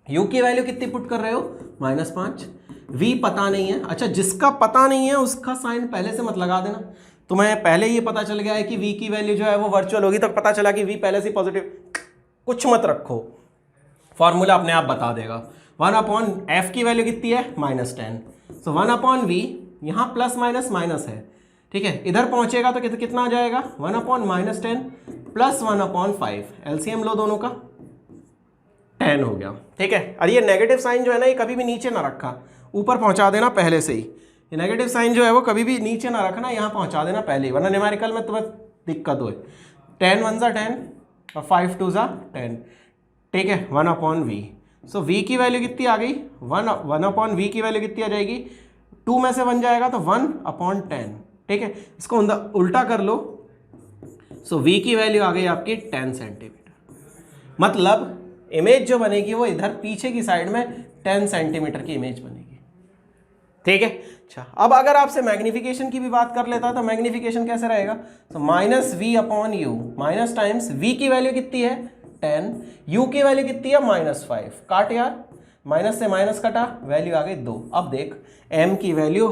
u की वैल्यू कितनी पुट कर रहे हो? -5। v पता नहीं है। अच्छा, जिसका पता नहीं है उसका साइन पहले से मत लगा देना। तुम्हें पहले ये पता चल गया है कि v की वैल्यू जो है वो वर्चुअल होगी, तो पता चला कि v पहले से पॉजिटिव, कुछ मत रखो, फॉर्मूला अपने आप बता देगा। 1/f की वैल्यू कितनी है? -10। सो 1/v, यहाँ प्लस माइनस माइनस है। ठीक है, इधर पहुंचेगा तो कितना आ जाएगा? 1/-10 + 1/5। एलसीएम लो दोनों का, 10 हो गया। ठीक है, और ये नेगेटिव साइन जो है ना, ये कभी भी नीचे ना रखा, ऊपर पहुंचा देना पहले से ही। ये नेगेटिव साइन जो है वो कभी भी नीचे ना रखना, यहाँ पहुंचा देना पहले ही, वरना न्यूमेरिकल में तुम्हें दिक्कत हो। 10 1 × 10 और 5 2 × 10। ठीक है, 1/v। सो v की वैल्यू कितनी आ गई? 1/v की वैल्यू कितनी आ जाएगी? 2 में से 1 जाएगा तो 1/10। ठीक है, इसको उल्टा कर लो। सो v की वैल्यू आ गई आपकी 10 सेंटीमीटर। मतलब इमेज जो बनेगी वो इधर पीछे की साइड में 10 सेंटीमीटर की इमेज बनेगी। ठीक है, अच्छा, अब अगर आपसे मैग्निफिकेशन की भी बात कर लेता तो मैग्निफिकेशन कैसे रहेगा? तो -v/u, माइनस टाइम्स v की वैल्यू कितनी है? 10, u की वैल्यू कितनी है? -5। काट यार, माइनस से माइनस कटा, वैल्यू आ गई 2। अब देख, m की वैल्यू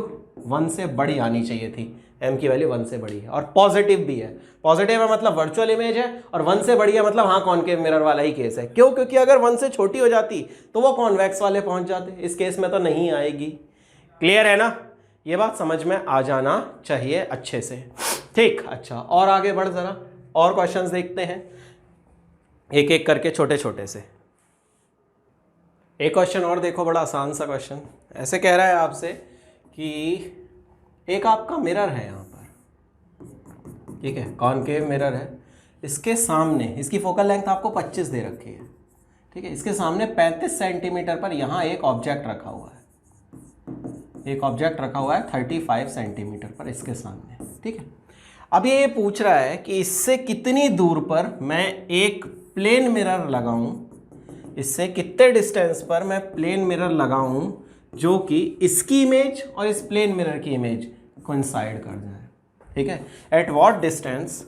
1 से बड़ी आनी चाहिए थी, m की वैल्यू 1 से बड़ी है, और पॉजिटिव भी है। पॉजिटिव है मतलब वर्चुअल इमेज है, और 1 से बड़ी है मतलब हाँ कॉन्केव मिरर वाला ही केस है। क्यों? क्योंकि अगर 1 से छोटी हो जाती तो वो कॉन्वेक्स वाले पहुंच जाते, इस केस में तो नहीं आएगी। क्लियर है ना? ये बात समझ में आ जाना चाहिए अच्छे से। ठीक, अच्छा, और आगे बढ़ जरा, और क्वेश्चंस देखते हैं एक एक करके छोटे छोटे से। एक क्वेश्चन और देखो, बड़ा आसान सा क्वेश्चन। ऐसे कह रहा है आपसे कि एक आपका मिरर है यहाँ पर, ठीक है, कॉन्केव मिरर है, इसके सामने इसकी फोकल लेंथ आपको 25 दे रखी है। ठीक है, इसके सामने 35 सेंटीमीटर पर यहाँ एक ऑब्जेक्ट रखा हुआ है, एक ऑब्जेक्ट रखा हुआ है 35 सेंटीमीटर पर इसके सामने। ठीक है, अब ये पूछ रहा है कि इससे कितनी दूर पर मैं एक प्लेन मिरर लगाऊं, इससे कितने डिस्टेंस पर मैं प्लेन मिरर लगाऊं जो कि इसकी इमेज और इस प्लेन मिरर की इमेज कोइंसाइड कर जाए। ठीक है, at what distance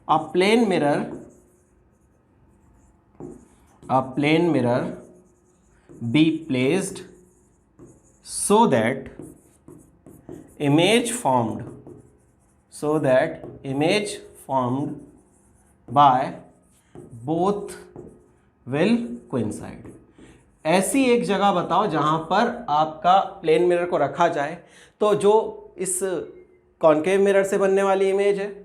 a plane mirror be placed so that image formed formed by both will coincide। ऐसी एक जगह बताओ जहां पर आपका प्लेन मिरर को रखा जाए तो जो इस कॉन्केव मिरर से बनने वाली इमेज है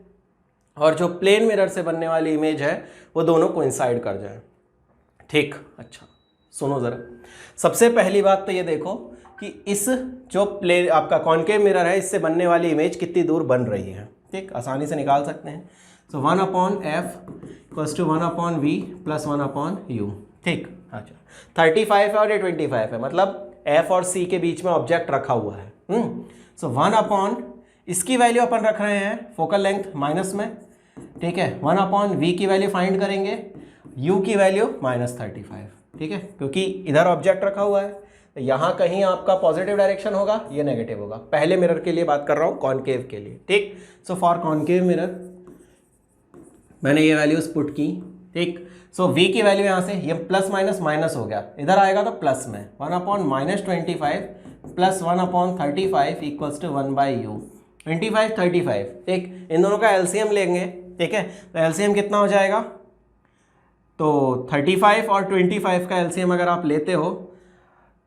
और जो प्लेन मिरर से बनने वाली इमेज है वो दोनों कोइंसाइड कर जाए। ठीक, अच्छा सुनो ज़रा। सबसे पहली बात तो ये देखो कि इस जो प्लेन आपका कॉन्केव मिरर है इससे बनने वाली इमेज कितनी दूर बन रही है। ठीक, आसानी से निकाल सकते हैं। सो 1/f = 1/v + 1/u। ठीक, अच्छा 35 है और ये 25 है, मतलब f और c के बीच में ऑब्जेक्ट रखा हुआ है। सो 1/, इसकी वैल्यू अपन रख रहे हैं फोकल लेंथ माइनस में। ठीक है, 1/v की वैल्यू फाइंड करेंगे, u की वैल्यू -35। ठीक है, क्योंकि इधर ऑब्जेक्ट रखा हुआ है तो यहाँ कहीं आपका पॉजिटिव डायरेक्शन होगा, ये नेगेटिव होगा। पहले मिरर के लिए बात कर रहा हूँ, कॉन्केव के लिए। ठीक, सो फॉर कॉन्केव मिरर मैंने ये वैल्यूज पुट की। ठीक, सो v की वैल्यू यहाँ से ये प्लस माइनस माइनस हो गया, इधर आएगा तो प्लस में 1/-25 + 1/35 = 1/u। 25, 35। ठीक, इन दोनों का एलसीएम लेंगे। ठीक है, तो एलसीएम कितना हो जाएगा, तो 35 और 25 का एलसीएम अगर आप लेते हो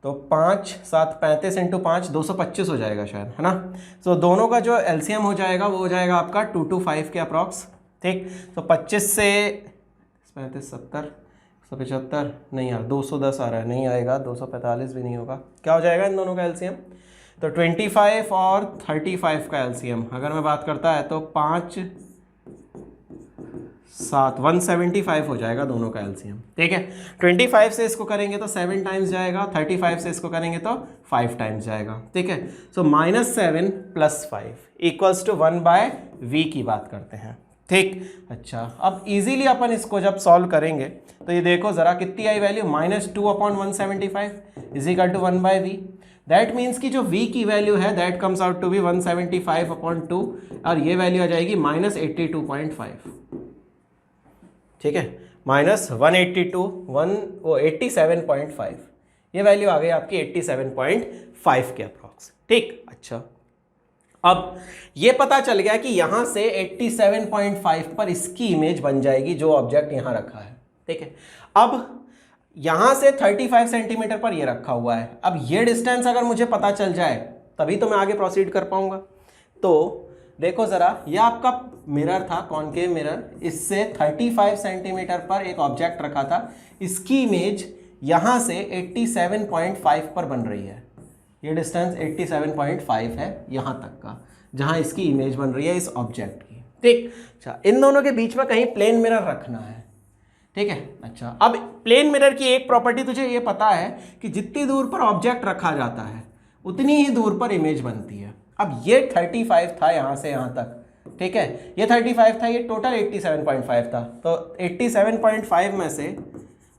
तो 5 7 35 × 5 225 हो जाएगा शायद, है ना। सो दोनों का जो एलसीएम हो जाएगा वो हो जाएगा आपका 225 के अप्रॉक्स। ठीक, तो 25 से 35 70 175 नहीं यार 210 आ रहा है, नहीं आएगा, 245 भी नहीं होगा। क्या हो जाएगा इन दोनों का एलसीएम, तो 25 और 35 का एलसीएम अगर मैं बात करता है तो 5 7 175 हो जाएगा दोनों का एलसीएम। ठीक है, 25 से इसको करेंगे तो 7 टाइम्स जाएगा, 35 से इसको करेंगे तो 5 टाइम्स जाएगा। ठीक है, सो -7 + 5 = 1/v की बात करते हैं। ठीक, अच्छा अब इजीली अपन इसको जब सॉल्व करेंगे तो ये देखो ज़रा कितनी I value, -2/175 = 1/v। That means कि जो v की वैल्यू है that comes out to be 175/2 और ये वैल्यू आ जाएगी -82.5। ठीक है, -187.5 ये वैल्यू आ गई आपकी 87.5 के अप्रॉक्स। ठीक, अच्छा अब ये पता चल गया कि यहां से 87.5 पर इसकी इमेज बन जाएगी जो ऑब्जेक्ट यहां रखा है। ठीक है, अब यहां से 35 सेंटीमीटर पर ये रखा हुआ है। अब ये डिस्टेंस अगर मुझे पता चल जाए तभी तो मैं आगे प्रोसीड कर पाऊंगा। तो देखो जरा, ये आपका मिरर था कॉन्केव मिरर, इससे 35 सेंटीमीटर पर एक ऑब्जेक्ट रखा था, इसकी इमेज यहां से 87.5 पर बन रही है। ये डिस्टेंस 87.5 है यहां तक का जहां इसकी इमेज बन रही है इस ऑब्जेक्ट की। ठीक, अच्छा इन दोनों के बीच में कहीं प्लेन मिरर रखना है। ठीक है, अच्छा अब प्लेन मिरर की एक प्रॉपर्टी तुझे ये पता है कि जितनी दूर पर ऑब्जेक्ट रखा जाता है उतनी ही दूर पर इमेज बनती है। अब ये 35 था यहां से यहां तक। ठीक है, ये 35 था, ये टोटल 87.5 था। तो 87.5 में से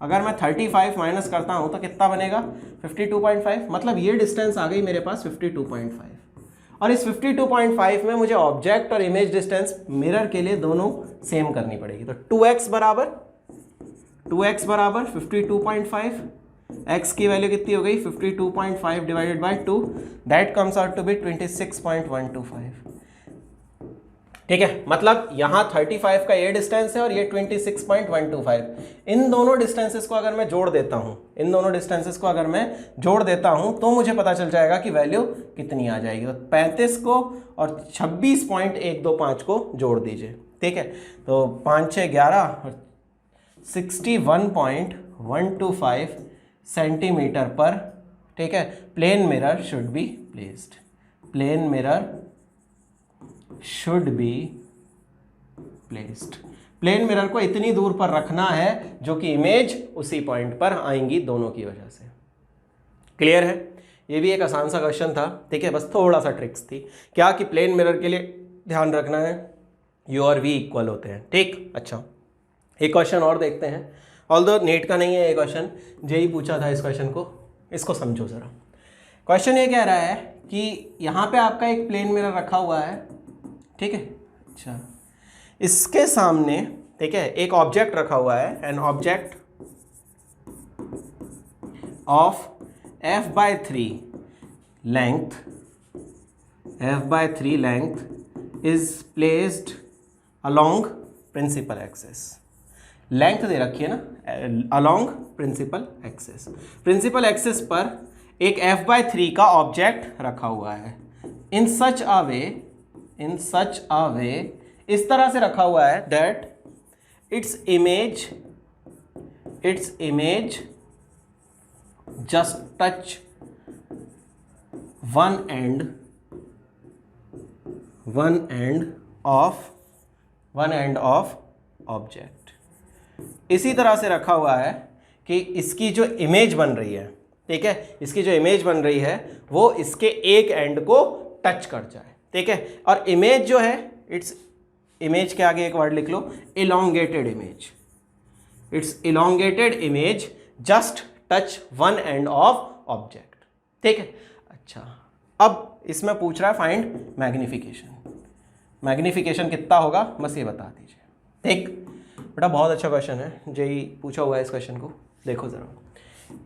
अगर मैं 35 माइनस करता हूं तो कितना बनेगा, 52.5। मतलब ये डिस्टेंस आ गई मेरे पास 52.5। और इस 52.5 में मुझे ऑब्जेक्ट और इमेज डिस्टेंस मिरर के लिए दोनों सेम करनी पड़ेगी। तो 2x बराबर 52.5, x की वैल्यू कितनी हो गई 52.5 divided by 2, that comes out to be 26.125। ठीक है, मतलब यहाँ 35 का ये डिस्टेंस है और ये 26.125। इन दोनों डिस्टेंसेस को अगर मैं जोड़ देता हूँ तो मुझे पता चल जाएगा कि वैल्यू कितनी आ जाएगी। तो 35 को और 26.125 को जोड़ दीजिए। ठीक है, तो 5 6 11 और 61.125 सेंटीमीटर पर। ठीक है, plane mirror should be placed, plane mirror should be placed. Plane mirror को इतनी दूर पर रखना है जो कि इमेज उसी पॉइंट पर आएंगी दोनों की वजह से। क्लियर है, ये भी एक आसान सा क्वेश्चन था। ठीक है, बस थोड़ा सा ट्रिक्स थी क्या कि प्लेन मिरर के लिए ध्यान रखना है u और v इक्वल होते हैं। ठीक, अच्छा एक क्वेश्चन और देखते हैं, ऑल्दो नेट का नहीं है ये क्वेश्चन, जेई पूछा था इस क्वेश्चन को, इसको समझो ज़रा। क्वेश्चन ये कह रहा है कि यहाँ पे आपका एक प्लेन मिरर रखा हुआ है। ठीक है, अच्छा इसके सामने ठीक है एक ऑब्जेक्ट रखा हुआ है, an object of f/3 length is placed along principal axis. Length दे रखी है ना, along principal axis. Principal axis पर एक f/3 का ऑब्जेक्ट रखा हुआ है। इन सच अ वे, इस तरह से रखा हुआ है that its image just touch one end of object. इसी तरह से रखा हुआ है कि इसकी जो इमेज बन रही है, ठीक है, इसकी जो इमेज बन रही है वो इसके एक एंड को टच कर जाए, ठीक है। और इमेज जो है, इट्स इमेज के आगे एक वर्ड लिख लो, elongated image। It's elongated image just touch one end of object, ठीक है। अच्छा, अब इसमें पूछ रहा है फाइंड मैग्निफिकेशन। मैग्निफिकेशन कितना होगा बस ये बता दीजिए, ठीक। बेटा बहुत अच्छा क्वेश्चन है, जेई पूछा हुआ है इस क्वेश्चन को। देखो जरा,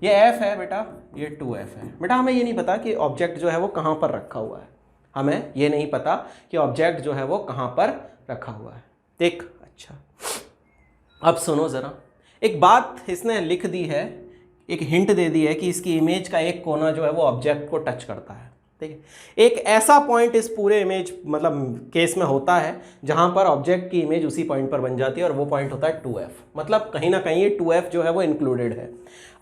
ये f है बेटा, ये 2f है। बेटा हमें ये नहीं पता कि ऑब्जेक्ट जो है वो कहाँ पर रखा हुआ है, हमें ये नहीं पता कि ऑब्जेक्ट जो है वो कहाँ पर रखा हुआ है, ठीक। अच्छा, अब सुनो ज़रा, एक बात इसने लिख दी है, एक हिंट दे दी है कि इसकी इमेज का एक कोना जो है वो ऑब्जेक्ट को टच करता है, ठीक है। एक ऐसा पॉइंट इस पूरे इमेज मतलब केस में होता है जहाँ पर ऑब्जेक्ट की इमेज उसी पॉइंट पर बन जाती है, और वो पॉइंट होता है 2f। मतलब कहीं ना कहीं ये 2f जो है वो इंक्लूडेड है।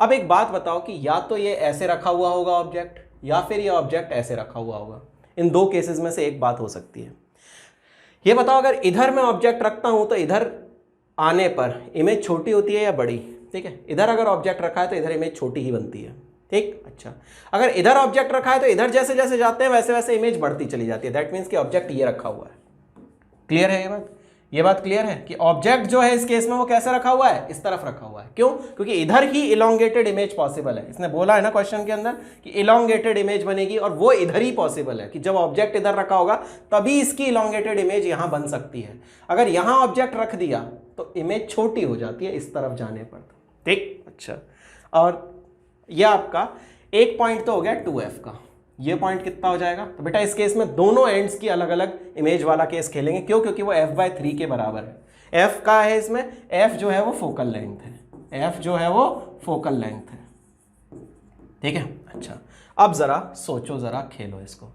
अब एक बात बताओ कि या तो ये ऐसे रखा हुआ होगा ऑब्जेक्ट, या फिर ये ऑब्जेक्ट ऐसे रखा हुआ होगा। इन दो केसेस में से एक बात हो सकती है। ये बताओ, अगर इधर मैं ऑब्जेक्ट रखता हूं तो इधर आने पर इमेज छोटी होती है या बड़ी, ठीक है। इधर अगर ऑब्जेक्ट रखा है तो इधर इमेज छोटी ही बनती है, ठीक। अच्छा, अगर इधर ऑब्जेक्ट रखा है तो इधर जैसे जैसे जाते हैं वैसे वैसे इमेज बढ़ती चली जाती है। दैट मीन्स कि ऑब्जेक्ट ये रखा हुआ है। क्लियर है ये बात? ये बात क्लियर है कि ऑब्जेक्ट जो है इस केस में वो कैसे रखा हुआ है, इस तरफ रखा हुआ है। क्यों? क्योंकि इधर ही इलोंगेटेड इमेज पॉसिबल है। इसने बोला है ना क्वेश्चन के अंदर कि इलोंगेटेड इमेज बनेगी, और वो इधर ही पॉसिबल है कि जब ऑब्जेक्ट इधर रखा होगा तभी इसकी इलोंगेटेड इमेज यहां बन सकती है। अगर यहां ऑब्जेक्ट रख दिया तो इमेज छोटी हो जाती है इस तरफ जाने पर, ठीक। अच्छा, और यह आपका एक पॉइंट तो हो गया 2f का। ये पॉइंट कितना हो जाएगा? तो बेटा इस केस में दोनों एंड्स की अलग अलग इमेज वाला केस खेलेंगे। क्यों? क्योंकि वो f/3 के बराबर है। f का है इसमें, f जो है वो फोकल लेंथ है, f जो है वो फोकल लेंथ है, ठीक है। अच्छा, अब जरा सोचो, जरा खेलो इसको।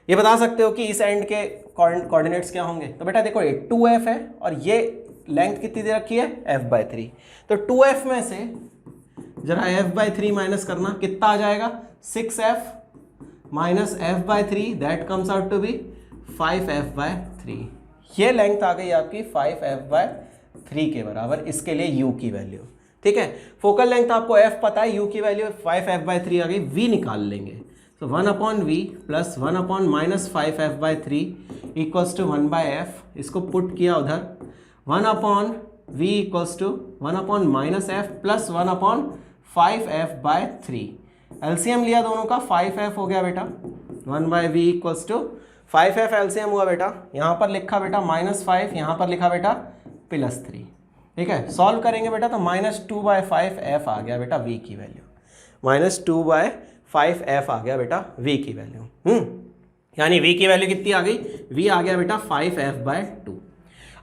ये बता सकते हो कि इस एंड के कोऑर्डिनेट्स क्या होंगे? तो बेटा देखो, ये 2f है और ये लेंथ कितनी दे रखी है? f/3। तो 2f में से जरा f/3 माइनस करना, कितना आ जाएगा? 6f minus f/3, that comes out to be 5f/3। ये लेंथ आ गई आपकी 5f/3 के बराबर। इसके लिए u की वैल्यू, ठीक है। फोकल लेंथ आपको f पता है, u की वैल्यू 5f/3 आ गई। v निकाल लेंगे, तो 1/v plus 1/- 5f/3 equals to 1/f। इसको पुट किया उधर, 1/v equals to 1/- plus 1/5f/3। LCM लिया दोनों का, 5f हो गया बेटा। 1/v equals to 5f LCM हुआ बेटा। यहाँ पर लिखा बेटा -5, यहाँ पर लिखा बेटा +3, ठीक है। सॉल्व करेंगे बेटा तो -2/5f आ गया बेटा v की वैल्यू। -2/5f आ गया बेटा v की वैल्यू। यानी v की वैल्यू कितनी आ गई? v आ गया बेटा 5f/2।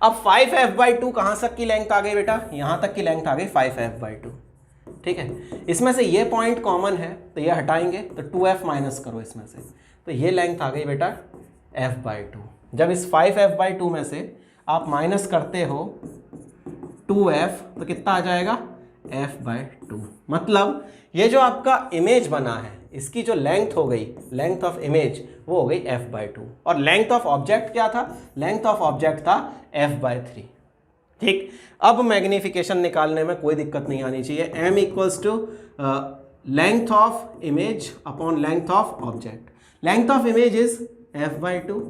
अब 5f/2 कहाँ तक की लेंथ आ गई बेटा? यहाँ तक की लेंथ आ गई 5f/2, ठीक है। इसमें से ये पॉइंट कॉमन है तो ये हटाएंगे, तो 2f माइनस करो इसमें से, तो ये लेंथ आ गई बेटा f/2। जब इस 5f/2 में से आप माइनस करते हो 2f तो कितना आ जाएगा? f/2। मतलब ये जो आपका इमेज बना है इसकी जो लेंथ हो गई, लेंथ ऑफ इमेज, वो हो गई f/2। और लेंथ ऑफ ऑब्जेक्ट क्या था? लेंथ ऑफ ऑब्जेक्ट था f/3, ठीक। अब मैग्निफिकेशन निकालने में कोई दिक्कत नहीं आनी चाहिए। m equals to length of image upon length of object. Length of image is f/2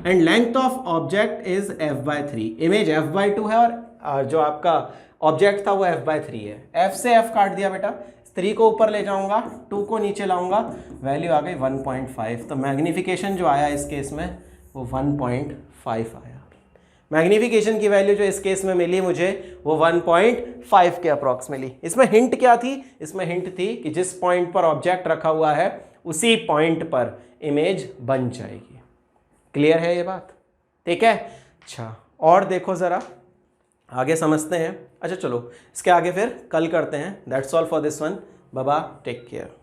and length of object is f/3। Image f/2 है और जो आपका ऑब्जेक्ट था वो f/3 है। f से f काट दिया बेटा, 3 को ऊपर ले जाऊंगा, 2 को नीचे लाऊंगा, वैल्यू आ गई 1.5। तो मैग्निफिकेशन जो आया इस केस में वो 1.5 आया। मैग्निफिकेशन की वैल्यू जो इस केस में मिली मुझे वो 1.5 के अप्रॉक्स मिली। इसमें हिंट क्या थी? इसमें हिंट थी कि जिस पॉइंट पर ऑब्जेक्ट रखा हुआ है उसी पॉइंट पर इमेज बन जाएगी। क्लियर है ये बात? ठीक है। अच्छा, और देखो ज़रा, आगे समझते हैं। अच्छा चलो, इसके आगे फिर कल करते हैं। That's all for this one. Bye bye, take care.